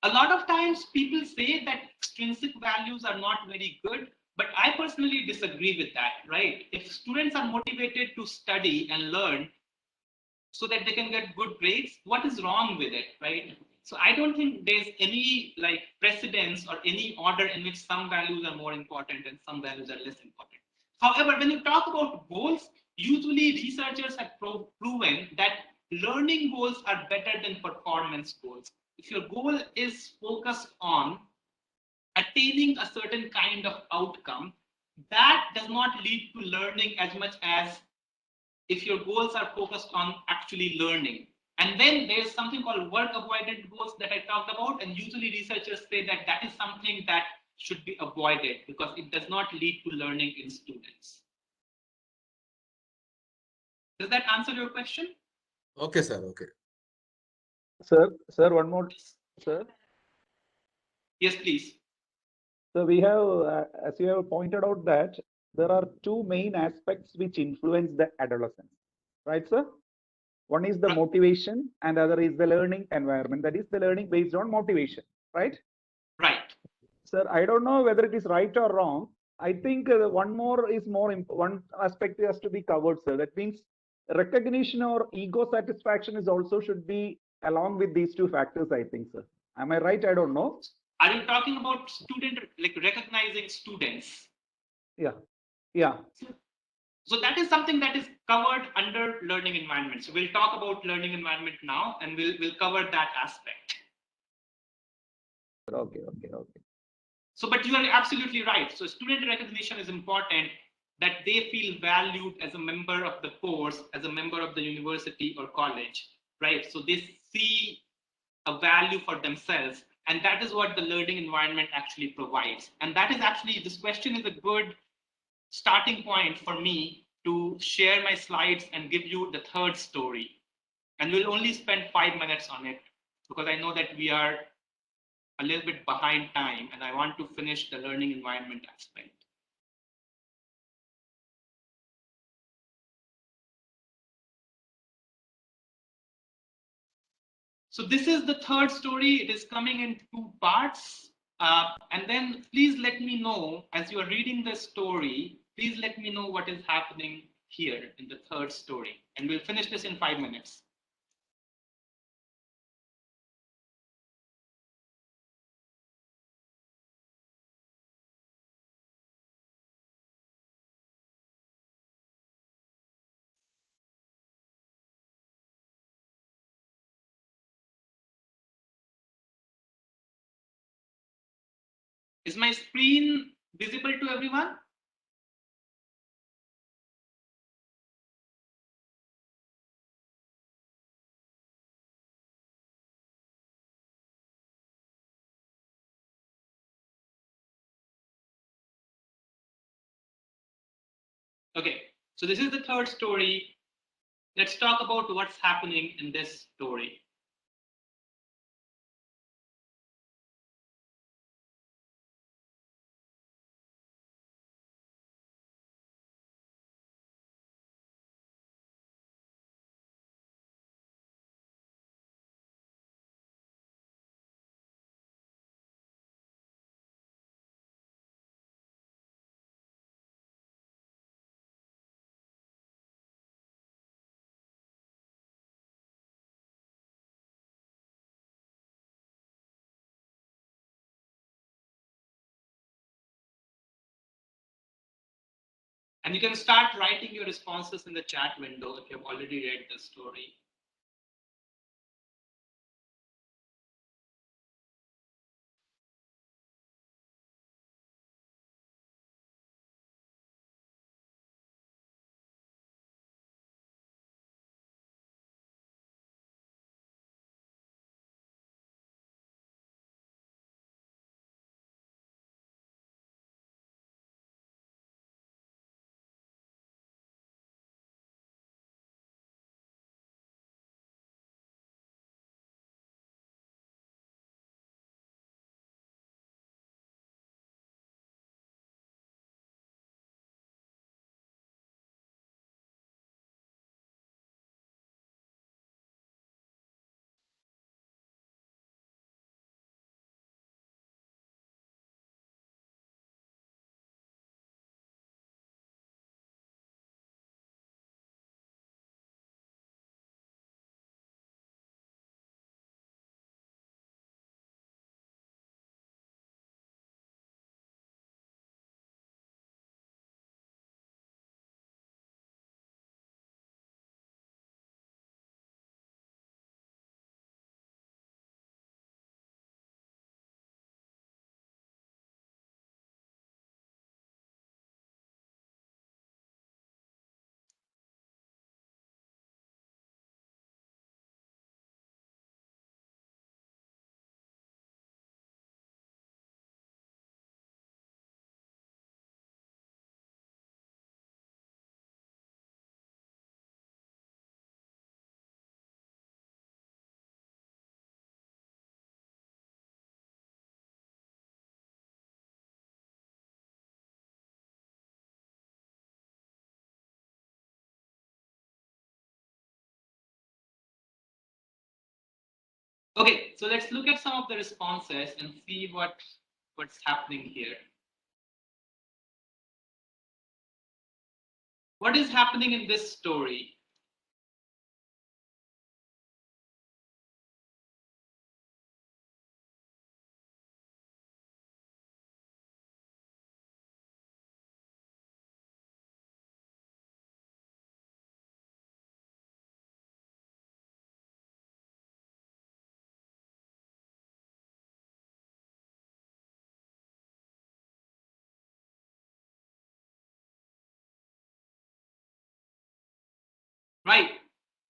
[SPEAKER 1] a lot of times people say that extrinsic values are not very good, but I personally disagree with that, right? If students are motivated to study and learn so that they can get good grades, what is wrong with it, right? So I don't think there's any like precedence or any order in which some values are more important and some values are less important. However, when you talk about goals, usually researchers have proven that learning goals are better than performance goals. If your goal is focused on attaining a certain kind of outcome, that does not lead to learning as much as if your goals are focused on actually learning. And then there's something called work avoidant goals that I talked about, and usually researchers say that that is something that should be avoided because it does not lead to learning in students. Does that answer your question?
[SPEAKER 8] Okay, sir. Okay.
[SPEAKER 5] Sir, one more, sir.
[SPEAKER 1] Yes, please.
[SPEAKER 5] So we have, as you have pointed out, that there are 2 main aspects which influence the adolescence, right, sir? One is the motivation, and the other is the learning environment. That is the learning based on motivation, right?
[SPEAKER 1] Right.
[SPEAKER 5] Sir, I don't know whether it is right or wrong. I think one aspect has to be covered, sir. That means recognition or ego satisfaction is also should be along with these 2 factors, I think, sir. Am I right? I don't know.
[SPEAKER 1] Are you talking about student, like recognizing students?
[SPEAKER 5] Yeah. Yeah.
[SPEAKER 1] So that is something that is covered under learning environment. So we'll talk about learning environment now, and we'll cover that aspect.
[SPEAKER 5] Okay.
[SPEAKER 1] So, but you are absolutely right. So student recognition is important, that they feel valued as a member of the course, as a member of the university or college, right? So they see a value for themselves, and that is what the learning environment actually provides. And that is actually, this question is a good starting point for me to share my slides and give you the third story. And we'll only spend 5 minutes on it because I know that we are a little bit behind time and I want to finish the learning environment aspect. So this is the third story. It is coming in 2 parts. And then please let me know, as you are reading the story, please let me know what is happening here in the third story. And we'll finish this in 5 minutes. Is my screen visible to everyone? Okay, so this is the third story. Let's talk about what's happening in this story. And you can start writing your responses in the chat window if you've already read the story. Okay, so let's look at some of the responses and see what's happening here. What is happening in this story? Right,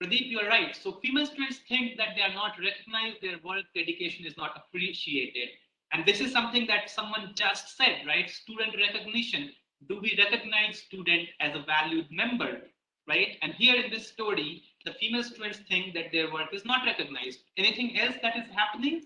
[SPEAKER 1] Pradeep, you are right. So female students think that they are not recognized, their work dedication is not appreciated. And this is something that someone just said, right? Student recognition. Do we recognize student as a valued member, right? And here in this story, the female students think that their work is not recognized. Anything else that is happening?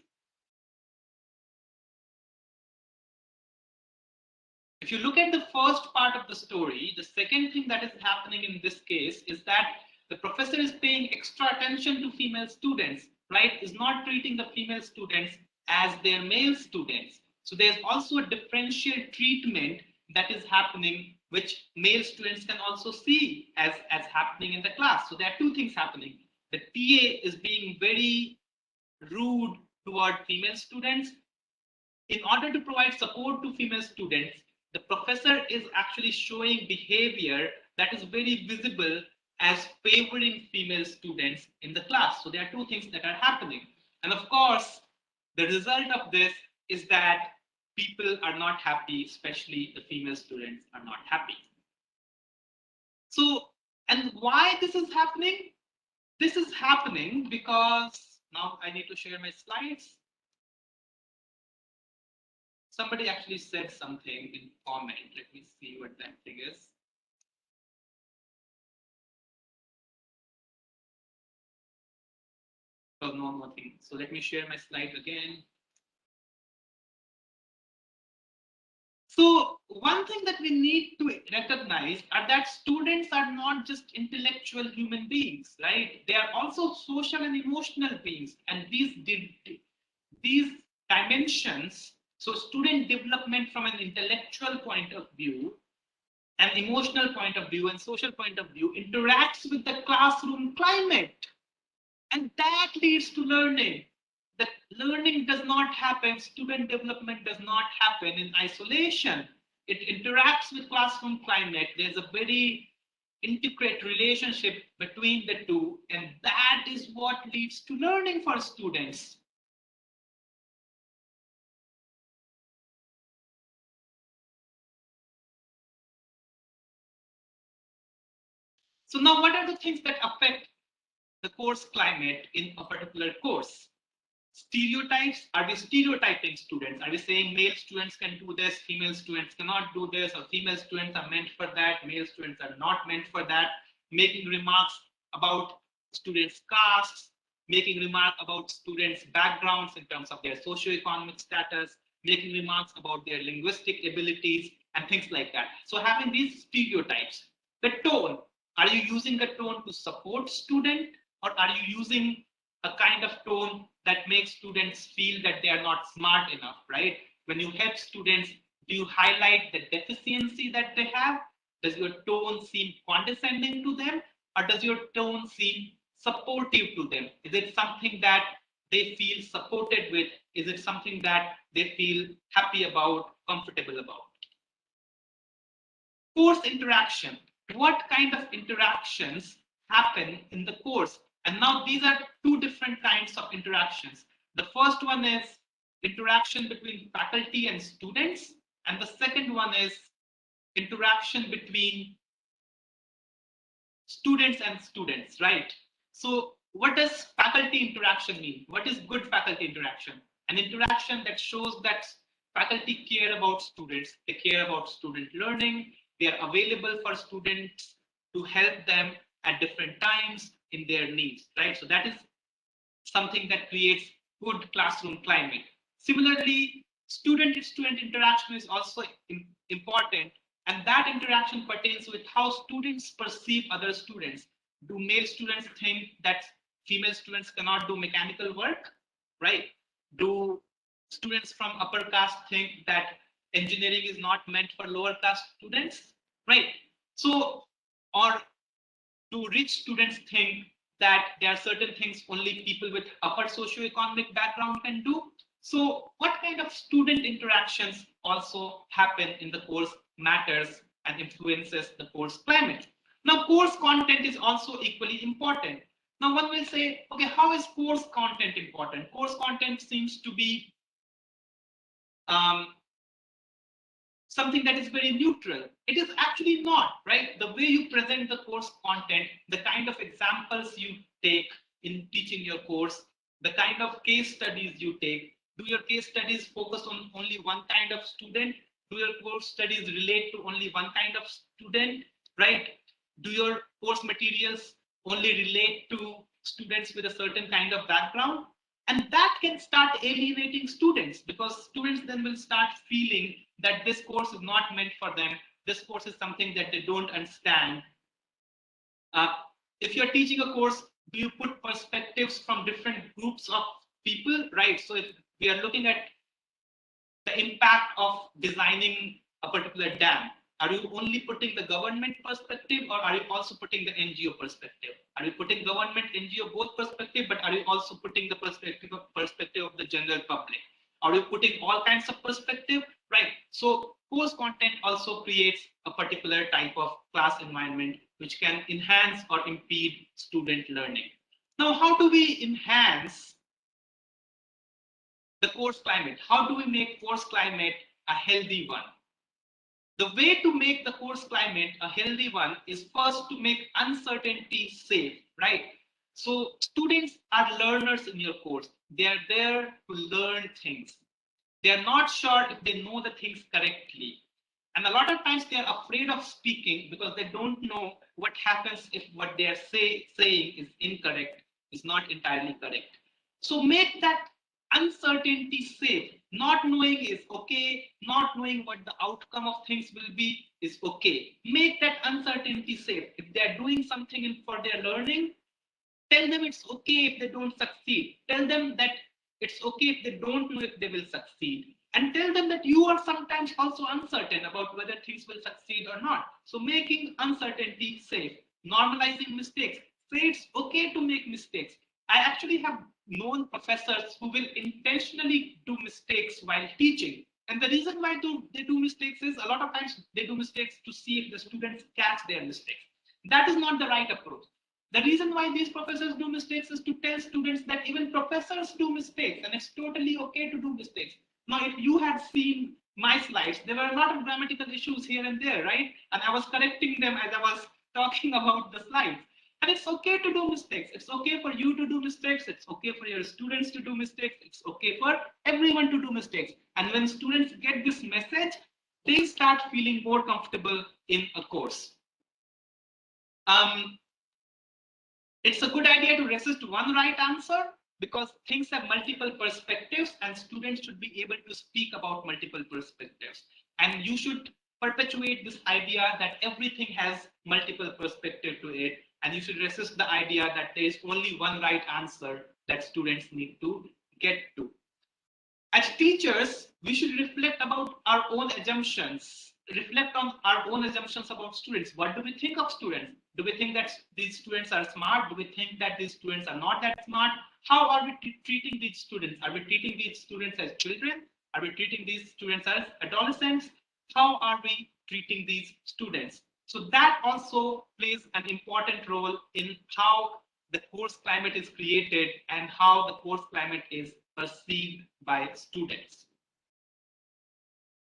[SPEAKER 1] If you look at the first part of the story, the second thing that is happening in this case is that the professor is paying extra attention to female students, right? Is not treating the female students as their male students. So there's also a differential treatment that is happening, which male students can also see as happening in the class. So there are two things happening. The TA is being very rude toward female students. In order to provide support to female students, the professor is actually showing behavior that is very visible as favoring female students in the class. So there are two things that are happening. And of course, the result of this is that people are not happy, especially the female students are not happy. So, and why this is happening? This is happening because now I need to share my slides. Somebody actually said something in comment. Let me see what that thing is. Oh, no, nothing. So let me share my slide again. So one thing that we need to recognize are that students are not just intellectual human beings, right? They are also social and emotional beings. And these dimensions, so student development from an intellectual point of view, an emotional point of view, and social point of view interacts with the classroom climate. And that leads to learning. The learning does not happen, student development does not happen in isolation. It interacts with classroom climate. There's a very intricate relationship between the two, and that is what leads to learning for students. So now what are the things that affect the course climate in a particular course? Stereotypes. Are we stereotyping students? Are we saying male students can do this, female students cannot do this, or female students are meant for that, male students are not meant for that? Making remarks about students' castes, making remarks about students' backgrounds in terms of their socioeconomic status, making remarks about their linguistic abilities, and things like that. So having these stereotypes. The tone. Are you using a tone to support student, or are you using a kind of tone that makes students feel that they are not smart enough, right? When you help students, do you highlight the deficiency that they have? Does your tone seem condescending to them, or does your tone seem supportive to them? Is it something that they feel supported with? Is it something that they feel happy about, comfortable about? Course interaction. What kind of interactions happen in the course? And now these are two different kinds of interactions. The first one is interaction between faculty and students, and the second one is interaction between students and students, right? So what does faculty interaction mean? What is good faculty interaction? An interaction that shows that faculty care about students, they care about student learning, they are available for students to help them at different times in their needs, right? So that is something that creates good classroom climate. Similarly, student-student interaction is also important, and that interaction pertains with how students perceive other students. Do male students think that female students cannot do mechanical work, right? Do students from upper caste think that engineering is not meant for lower caste students, right? So, or do rich students think that there are certain things only people with upper socioeconomic background can do? So what kind of student interactions also happen in the course matters and influences the course climate. Now, course content is also equally important. Now, one will say, okay, how is course content important? Course content seems to be something that is very neutral. It is actually not, right? The way you present the course content, the kind of examples you take in teaching your course, the kind of case studies you take, do your case studies focus on only one kind of student? Do your course studies relate to only one kind of student, right? Do your course materials only relate to students with a certain kind of background? And that can start alienating students, because students then will start feeling that this course is not meant for them. This course is something that they don't understand. If you're teaching a course, do you put perspectives from different groups of people, right? So if we are looking at the impact of designing a particular dam, are you only putting the government perspective, or are you also putting the NGO perspective? Are you putting government, NGO, both perspective, but are you also putting the perspective of the general public? Are you putting all kinds of perspective, right? So course content also creates a particular type of class environment which can enhance or impede student learning. Now, how do we enhance the course climate. How do we make course climate a healthy one? The way to make the course climate a healthy one is first to make uncertainty safe, right? So students are learners in your course. They are there to learn things. They are not sure if they know the things correctly. And a lot of times they are afraid of speaking because they don't know what happens if what they are saying is incorrect, is not entirely correct. So make that uncertainty safe. Not knowing is okay. Not knowing what the outcome of things will be is okay. Make that uncertainty safe. If they are doing something for their learning, tell them it's okay if they don't succeed. Tell them that it's okay if they don't know if they will succeed. And tell them that you are sometimes also uncertain about whether things will succeed or not. So making uncertainty safe, normalizing mistakes. Say it's okay to make mistakes. I actually have known professors who will intentionally do mistakes while teaching. And the reason why they do mistakes is a lot of times they do mistakes to see if the students catch their mistakes. That is not the right approach. The reason why these professors do mistakes is to tell students that even professors do mistakes and it's totally okay to do mistakes. Now, if you had seen my slides, there were a lot of grammatical issues here and there, right? And I was correcting them as I was talking about the slides. And it's okay to do mistakes. It's okay for you to do mistakes. It's okay for your students to do mistakes. It's okay for everyone to do mistakes. And when students get this message, they start feeling more comfortable in a course. It's a good idea to resist one right answer because things have multiple perspectives and students should be able to speak about multiple perspectives. And you should perpetuate this idea that everything has multiple perspectives to it. And you should resist the idea that there is only one right answer that students need to get to. As teachers, we should reflect about our own assumptions, reflect on our own assumptions about students. What do we think of students? Do we think that these students are smart? Do we think that these students are not that smart? How are we treating these students? Are we treating these students as children? Are we treating these students as adolescents? How are we treating these students? So that also plays an important role in how the course climate is created and how the course climate is perceived by students.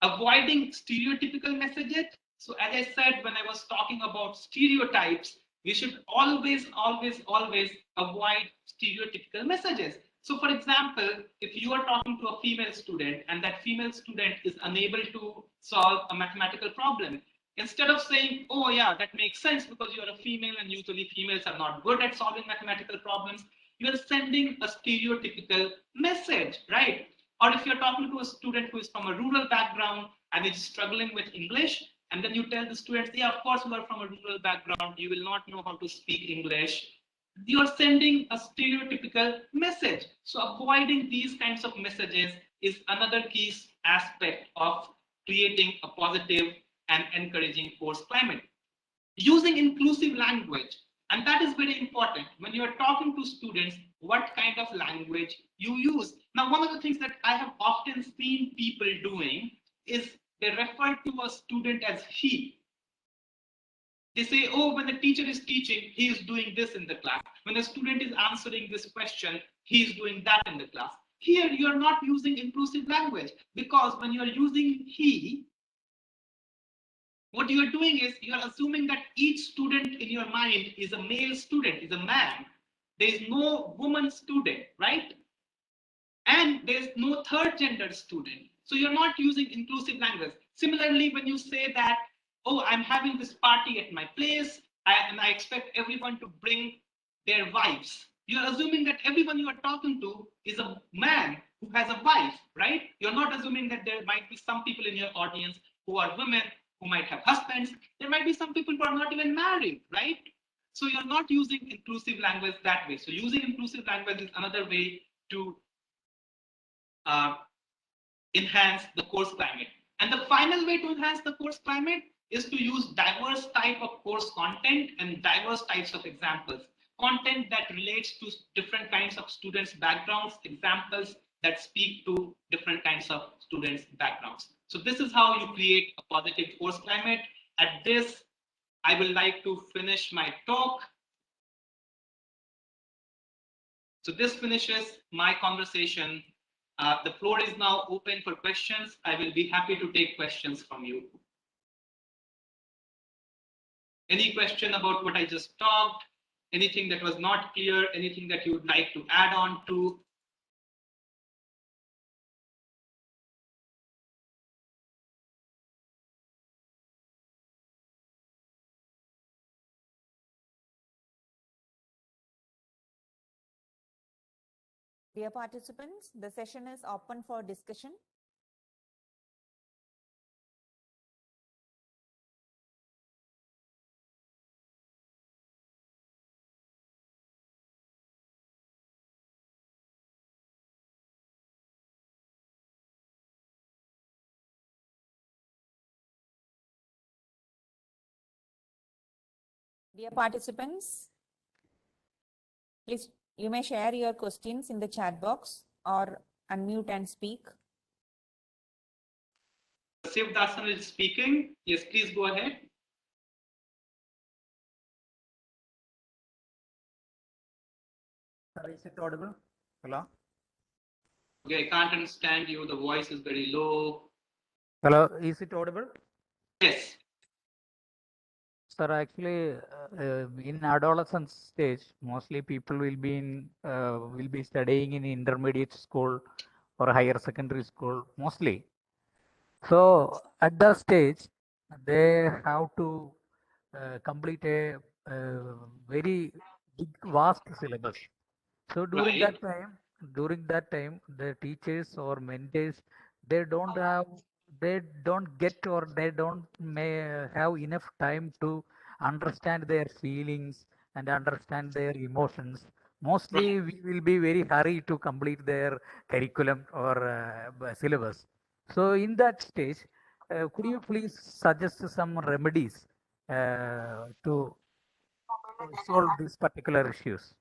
[SPEAKER 1] Avoiding stereotypical messages. So as I said, when I was talking about stereotypes, we should always avoid stereotypical messages. So for example, if you are talking to a female student and that female student is unable to solve a mathematical problem, instead of saying, oh yeah, that makes sense because you're a female and usually females are not good at solving mathematical problems, you're sending a stereotypical message, right? Or if you're talking to a student who is from a rural background and is struggling with English, and then you tell the students, yeah, of course, you are from a rural background, you will not know how to speak English. You're sending a stereotypical message. So avoiding these kinds of messages is another key aspect of creating a positive and encouraging course climate. Using inclusive language. And that is very important. When you're talking to students, what kind of language you use. Now, one of the things that I have often seen people doing is they refer to a student as he. They say, oh, when the teacher is teaching, he is doing this in the class. When the student is answering this question, he is doing that in the class. Here, you are not using inclusive language because when you are using he, what you are doing is you are assuming that each student in your mind is a male student, is a man. There is no woman student, right? And there's no third gender student. So you're not using inclusive language. Similarly, when you say that, oh, I'm having this party at my place, and I expect everyone to bring their wives. You're assuming that everyone you are talking to is a man who has a wife, right? You're not assuming that there might be some people in your audience who are women, who might have husbands. There might be some people who are not even married, right? So you're not using inclusive language that way. So using inclusive language is another way to enhance the course climate. And the final way to enhance the course climate is to use diverse type of course content and diverse types of examples. Content that relates to different kinds of students' backgrounds, examples that speak to different kinds of students' backgrounds. So this is how you create a positive course climate. At this, I would like to finish my talk. So this finishes my conversation The floor is now open for questions. I will be happy to take questions from you. Any question about what I just talked? Anything that was not clear? Anything that you would like to add on to?
[SPEAKER 3] Dear participants, the session is open for discussion. Dear participants, please, you may share your questions in the chat box or unmute and speak.
[SPEAKER 1] Sivdasan is speaking. Yes, please go ahead.
[SPEAKER 9] Sir, is it audible? Hello?
[SPEAKER 1] Okay, I can't understand you. The voice is very low.
[SPEAKER 9] Hello, is it audible?
[SPEAKER 1] Yes.
[SPEAKER 9] Sir, actually, in adolescence stage, mostly people will be studying in intermediate school or higher secondary school, mostly. So at that stage, they have to complete a very big, vast syllabus. So during
[SPEAKER 1] Right.
[SPEAKER 9] that time, the teachers or mentors, they don't get or they don't may have enough time to understand their feelings and understand their emotions. Mostly, we will be very hurry to complete their curriculum or syllabus. So in that stage, could you please suggest some remedies to solve these particular issues?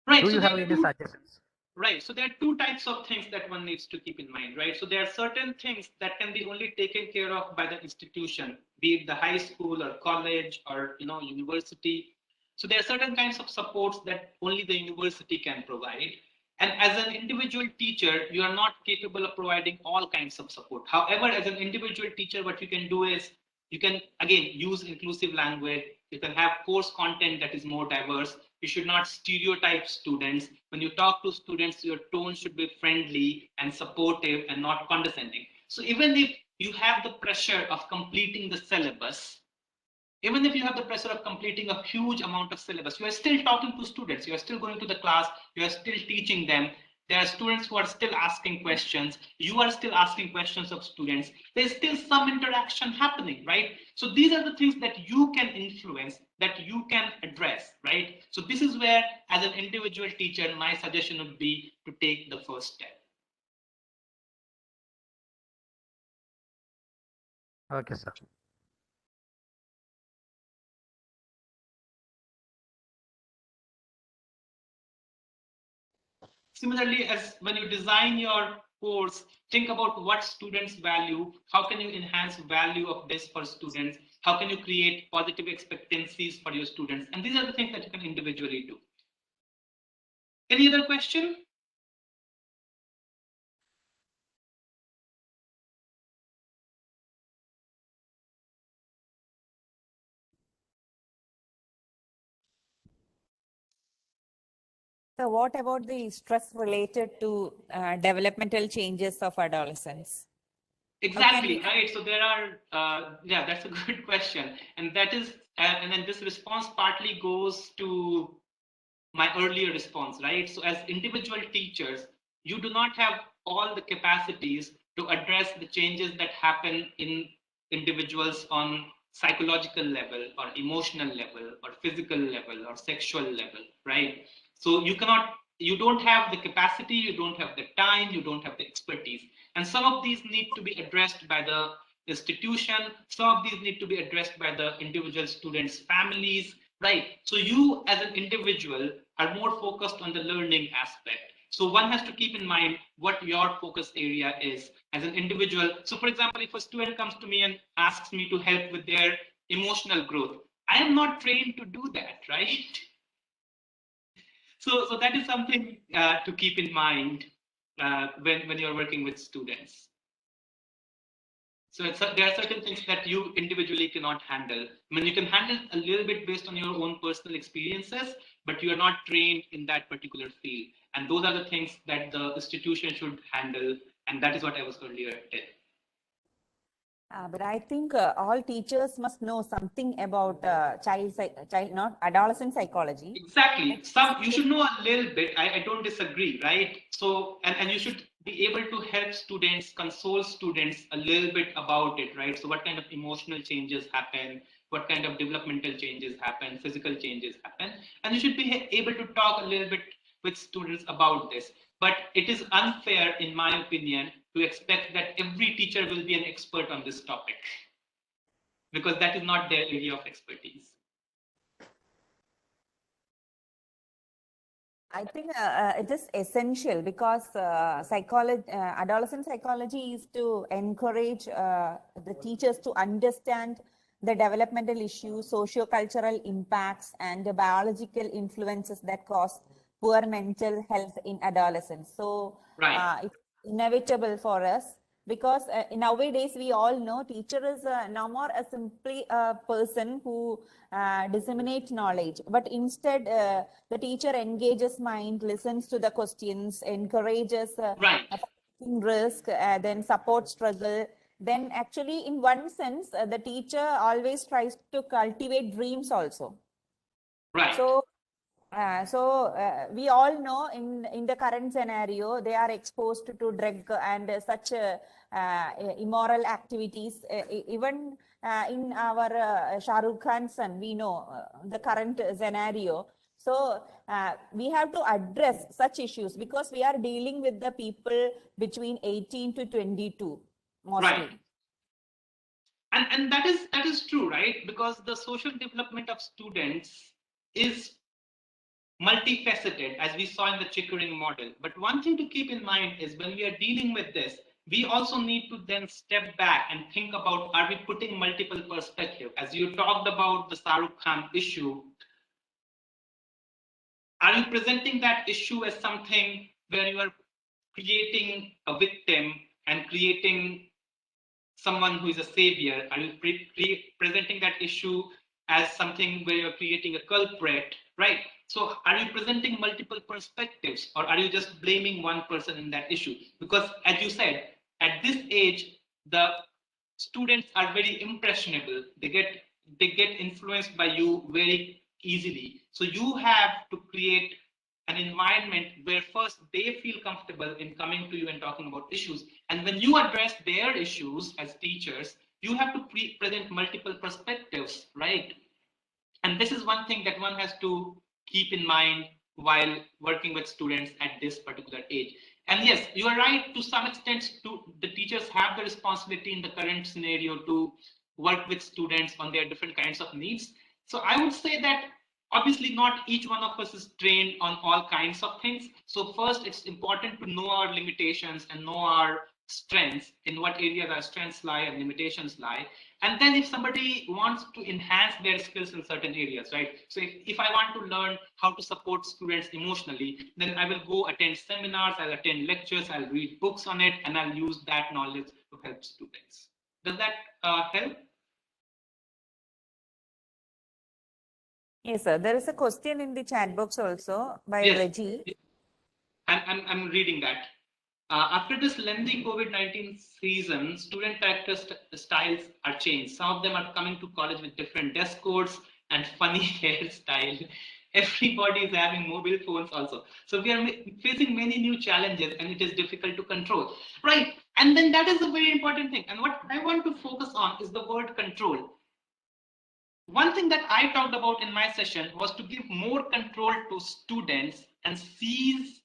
[SPEAKER 1] Right.
[SPEAKER 9] Do
[SPEAKER 1] So
[SPEAKER 9] you
[SPEAKER 1] there
[SPEAKER 9] have
[SPEAKER 1] are
[SPEAKER 9] any
[SPEAKER 1] two.
[SPEAKER 9] suggestions?
[SPEAKER 1] Right. So there are two types of things that one needs to keep in mind, right? So there are certain things that can be only taken care of by the institution, be it the high school or college or university. So there are certain kinds of supports that only the university can provide. And as an individual teacher, you are not capable of providing all kinds of support. However, as an individual teacher, what you can do is you can again use inclusive language. You can have course content that is more diverse. You should not stereotype students. When you talk to students, your tone should be friendly and supportive and not condescending. So even if you have the pressure of completing the syllabus, even if you have the pressure of completing a huge amount of syllabus, you are still talking to students, you are still going to the class, you are still teaching them. There are students who are still asking questions, you are still asking questions of students. There's still some interaction happening, right? So these are the things that you can influence, that you can address, right? So this is where, as an individual teacher, my suggestion would be to take the first step.
[SPEAKER 9] Okay, sir.
[SPEAKER 1] Similarly, as when you design your course, think about what students value. How can you enhance value of this for students? How can you create positive expectancies for your students? And these are the things that you can individually do. Any other question?
[SPEAKER 3] So what about the stress related to developmental changes of adolescence?
[SPEAKER 1] Exactly, right. So there are, yeah, that's a good question. And that is, and then this response partly goes to my earlier response, right? So as individual teachers, you do not have all the capacities to address the changes that happen in individuals on psychological level or emotional level or physical level or sexual level, right? So you don't have the capacity, you don't have the time, you don't have the expertise. And some of these need to be addressed by the institution, some of these need to be addressed by the individual students' families, right? So you as an individual are more focused on the learning aspect. So one has to keep in mind what your focus area is as an individual. So for example, if a student comes to me and asks me to help with their emotional growth, I am not trained to do that, right? So that is something to keep in mind. when you're working with students. So there are certain things that you individually cannot handle. I mean, you can handle a little bit based on your own personal experiences, but you are not trained in that particular field. And those are the things that the institution should handle. And that is what I was earlier telling.
[SPEAKER 3] But I think all teachers must know something about not adolescent psychology.
[SPEAKER 1] Exactly. You should know a little bit. I don't disagree, right? So and you should be able to help students, console students a little bit about it, right? So what kind of emotional changes happen, what kind of developmental changes happen, physical changes happen, and you should be able to talk a little bit with students about this. But it is unfair, in my opinion, to expect that every teacher will be an expert on this topic, because that is not their area of expertise.
[SPEAKER 3] I think it is essential because adolescent psychology is to encourage the teachers to understand the developmental issues, socio-cultural impacts, and the biological influences that cause poor mental health in adolescence. So it's inevitable for us because nowadays we all know teacher is no more simply a person who disseminates knowledge, but instead the teacher engages mind, listens to the questions, encourages risk, then support struggle. Then actually in one sense the teacher always tries to cultivate dreams also.
[SPEAKER 1] Right.
[SPEAKER 3] So we all know in the current scenario, they are exposed to drug and such immoral activities. Even in our Shah Rukh Khan's son, we know the current scenario. So we have to address such issues because we are dealing with the people between 18 to 22 mostly.
[SPEAKER 1] Right. And that is true, right? Because the social development of students is multifaceted, as we saw in the Chickering model. But one thing to keep in mind is when we are dealing with this, we also need to then step back and think about, are we putting multiple perspectives? As you talked about the Shah Rukh Khan issue, are you presenting that issue as something where you are creating a victim and creating someone who is a savior? Are you presenting that issue as something where you're creating a culprit, right? So are you presenting multiple perspectives, or are you just blaming one person in that issue? Because as you said, at this age, the students are very impressionable. They get influenced by you very easily. So you have to create an environment where first they feel comfortable in coming to you and talking about issues. And when you address their issues as teachers, you have to present multiple perspectives, right? And this is one thing that one has to keep in mind while working with students at this particular age. And yes, you are right, to some extent, the teachers have the responsibility in the current scenario to work with students on their different kinds of needs. So I would say that obviously not each one of us is trained on all kinds of things. So first, it's important to know our limitations and know our strengths, in what areas our strengths lie and limitations lie. And then if somebody wants to enhance their skills in certain areas, right? So if I want to learn how to support students emotionally, then I will go attend seminars, I'll attend lectures, I'll read books on it, and I'll use that knowledge to help students. Does that help?
[SPEAKER 3] Yes, sir. There is a question in the chat box also by Reggie.
[SPEAKER 1] I'm reading that. After this lengthy COVID-19 season, student character styles are changed. Some of them are coming to college with different dress codes and funny hairstyle. Everybody is having mobile phones also. So we are facing many new challenges, and it is difficult to control. Right. And then that is a very important thing. And what I want to focus on is the word control. One thing that I talked about in my session was to give more control to students and seize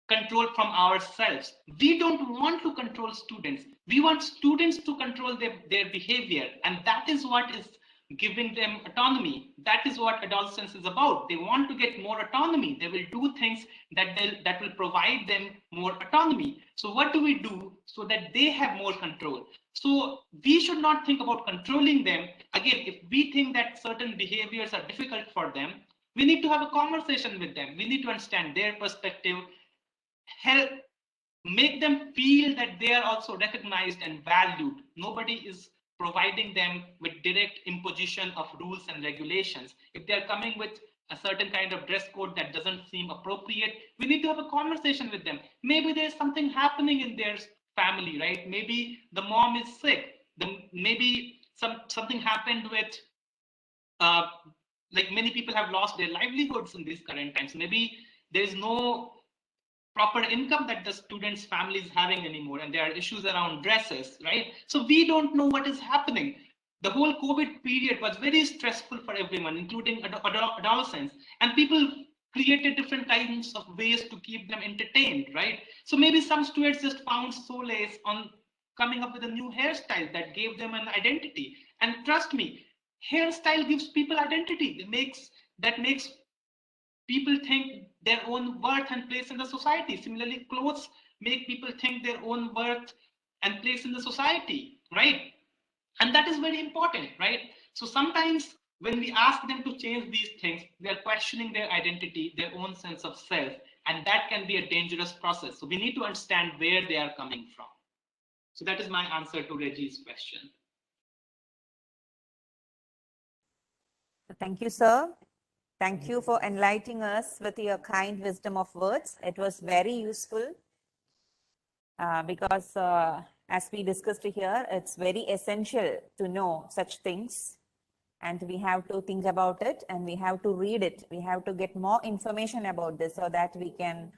[SPEAKER 1] control from ourselves. We don't want to control students. We want students to control their behavior. And that is what is giving them autonomy. That is what adolescence is about. They want to get more autonomy. They will do things that will provide them more autonomy. So what do we do so that they have more control? So we should not think about controlling them. Again, if we think that certain behaviors are difficult for them, we need to have a conversation with them. We need to understand their perspective. help make them feel that they are also recognized and valued. Nobody is providing them with direct imposition of rules and regulations. If they are coming with a certain kind of dress code that doesn't seem appropriate, we need to have a conversation with them. Maybe there's something happening in their family, right? Maybe the mom is sick. Maybe something happened with like many people have lost their livelihoods in these current times. Maybe there is no proper income that the students' family is having anymore, and there are issues around dresses, right? So we don't know what is happening. The whole COVID period was very stressful for everyone, including adolescents, and people created different kinds of ways to keep them entertained, right? So maybe some students just found solace on coming up with a new hairstyle that gave them an identity. And trust me, hairstyle gives people identity. That makes people think their own worth and place in the society. Similarly, clothes make people think their own worth and place in the society, right? And that is very important, right? So sometimes when we ask them to change these things, they are questioning their identity, their own sense of self, and that can be a dangerous process. So we need to understand where they are coming from. So that is my answer to Reggie's question.
[SPEAKER 3] Thank you, sir. Thank you for enlightening us with your kind wisdom of words. It was very useful because as we discussed here, it's very essential to know such things, and we have to think about it and we have to read it. We have to get more information about this so that we can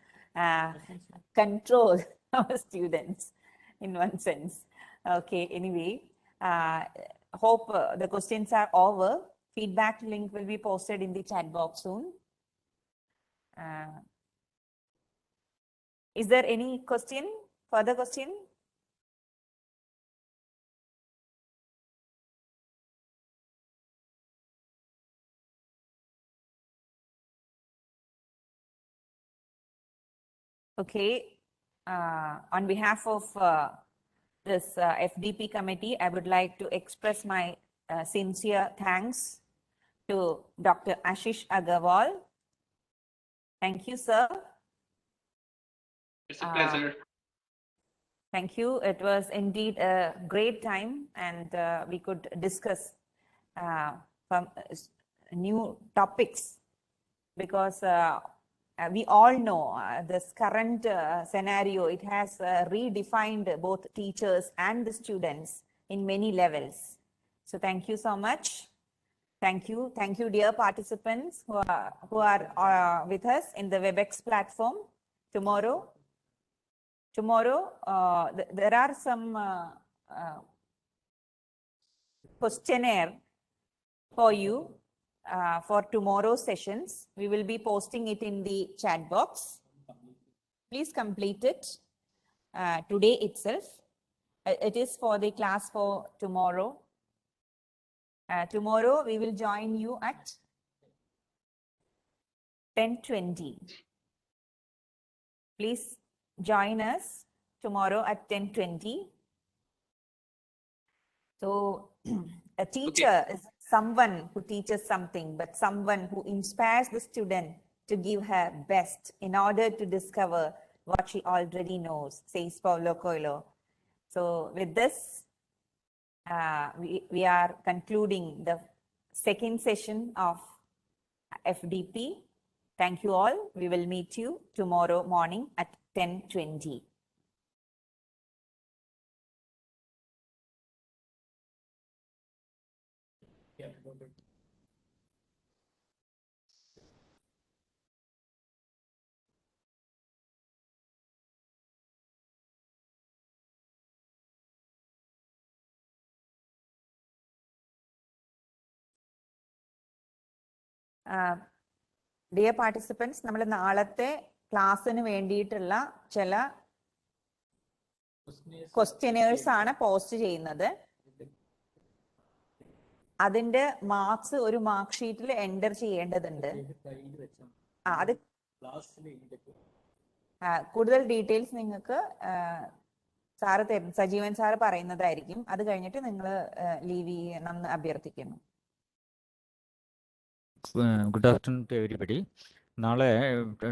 [SPEAKER 3] control our students in one sense. Okay, anyway, hope the questions are over. Feedback link will be posted in the chat box soon. Is there any question? Further question? Okay. On behalf of this FDP committee, I would like to express my sincere thanks to Dr. Ashish Agrawal. Thank you, sir.
[SPEAKER 1] It's a pleasure.
[SPEAKER 3] Thank you. It was indeed a great time, and we could discuss from new topics, because we all know this current scenario, it has redefined both teachers and the students in many levels. So thank you so much. Thank you. Thank you, dear participants who are with us in the WebEx platform. Tomorrow, there are some questionnaire for you for tomorrow's sessions. We will be posting it in the chat box. Please complete it today itself. It is for the class for tomorrow. Tomorrow we will join you at 10:20. Please join us tomorrow at 10:20. So a teacher is someone who teaches something, but someone who inspires the student to give her best in order to discover what she already knows, says Paulo Coelho. So with this, we are concluding the second session of FDP. Thank you all. We will meet you tomorrow morning at 10:20. Dear participants, നമ്മൾ നാളത്തെ ക്ലാസ്സിന് വേണ്ടിയിട്ടുള്ള ചില questionnaires ആണ് post ചെയ്യുന്നത്. അതിന്റെ marks ഒരു mark ഷീറ്റിൽ എൻ്റർ ചെയ്യേണ്ടതുണ്ട്. അത് കൂടുതൽ ഡീറ്റെയിൽസ് നിങ്ങൾക്ക് സാറ് സജീവൻ സാറ് പറയുന്നതായിരിക്കും. അത് കഴിഞ്ഞിട്ട് നിങ്ങൾ ലീവ് ചെയ്യണമെന്ന് അഭ്യർത്ഥിക്കുന്നു.
[SPEAKER 9] Good afternoon to everybody.
[SPEAKER 10] നാളെ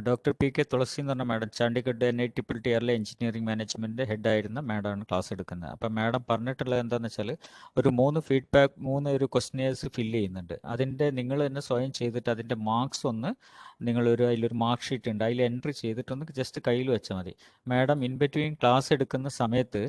[SPEAKER 10] ഡോക്ടർ പി കെ തുളസി എന്ന് പറഞ്ഞ madam Chandigarh NIT airline engineering management ഹെഡായിരുന്ന മാഡമാണ് ക്ലാസ് എടുക്കുന്നത്. അപ്പം മാഡം പറഞ്ഞിട്ടുള്ളത് എന്താണെന്ന് വെച്ചാൽ ഒരു 3 ഒരു ക്വസ്റ്റ്യനേഴ്സ് ഫില്ല് ചെയ്യുന്നുണ്ട്. അതിൻ്റെ നിങ്ങൾ തന്നെ സ്വയം ചെയ്തിട്ട് അതിൻ്റെ മാർക്സ് ഒന്ന് അതിലൊരു മാർക്ക് ഷീറ്റ് ഉണ്ട്, അതിൽ എൻട്രി ചെയ്തിട്ടൊന്ന് ജസ്റ്റ് കയ്യിൽ വെച്ചാൽ മതി. മാഡം ഇൻ ബിറ്റ്വീൻ ക്ലാസ് എടുക്കുന്ന സമയത്ത്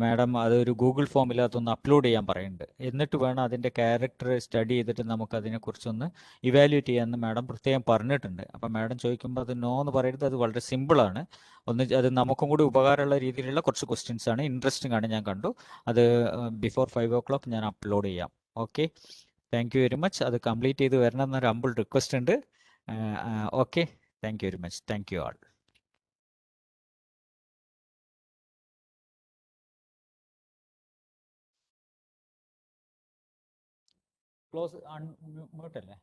[SPEAKER 10] മാഡം അതൊരു ഗൂഗിൾ ഫോമിൽ അതൊന്ന് അപ്ലോഡ് ചെയ്യാൻ പറയുന്നുണ്ട്. എന്നിട്ട് വേണം അതിൻ്റെ ക്യാരക്ടർ സ്റ്റഡി ചെയ്തിട്ട് നമുക്ക് അതിനെക്കുറിച്ചൊന്ന് ഇവാലുവേറ്റ് ചെയ്യാമെന്ന് മാഡം പ്രത്യേകം പറഞ്ഞിട്ടുണ്ട്. അപ്പം മാഡം ചോദിക്കുമ്പോൾ അത് നോ എന്ന് പറയുന്നത് അത് വളരെ സിമ്പിളാണ്. അത് നമുക്കും കൂടി ഉപകാരമുള്ള രീതിയിലുള്ള കുറച്ച് ക്വസ്റ്റ്യൻസ് ആണ്, ഇൻട്രസ്റ്റിംഗ് ആണ്, ഞാൻ കണ്ടു. അത് ബിഫോർ 5 o'clock ഞാൻ അപ്ലോഡ് ചെയ്യാം. Okay, thank you very much. അത് കംപ്ലീറ്റ് ചെയ്ത് വരണം എന്നൊരു ഹമ്പിൾ റിക്വസ്റ്റ് ഉണ്ട്. Okay, thank you very much. Thank you all. Close മ്യൂട്ടല്ലേ?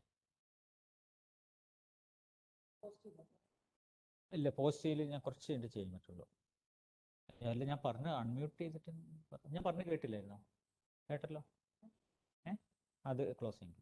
[SPEAKER 10] ഇല്ല, പോസ്റ്റ് ചെയ്യൽ ഞാൻ കുറച്ച് കഴിഞ്ഞിട്ട് ചെയ്യാൻ പറ്റുള്ളൂ. അല്ല, ഞാൻ പറഞ്ഞു അൺമ്യൂട്ട് ചെയ്തിട്ട് ഞാൻ പറഞ്ഞു കേട്ടില്ലായിരുന്നോ? കേട്ടല്ലോ. അത് ക്ലോസ് ചെയ്യും.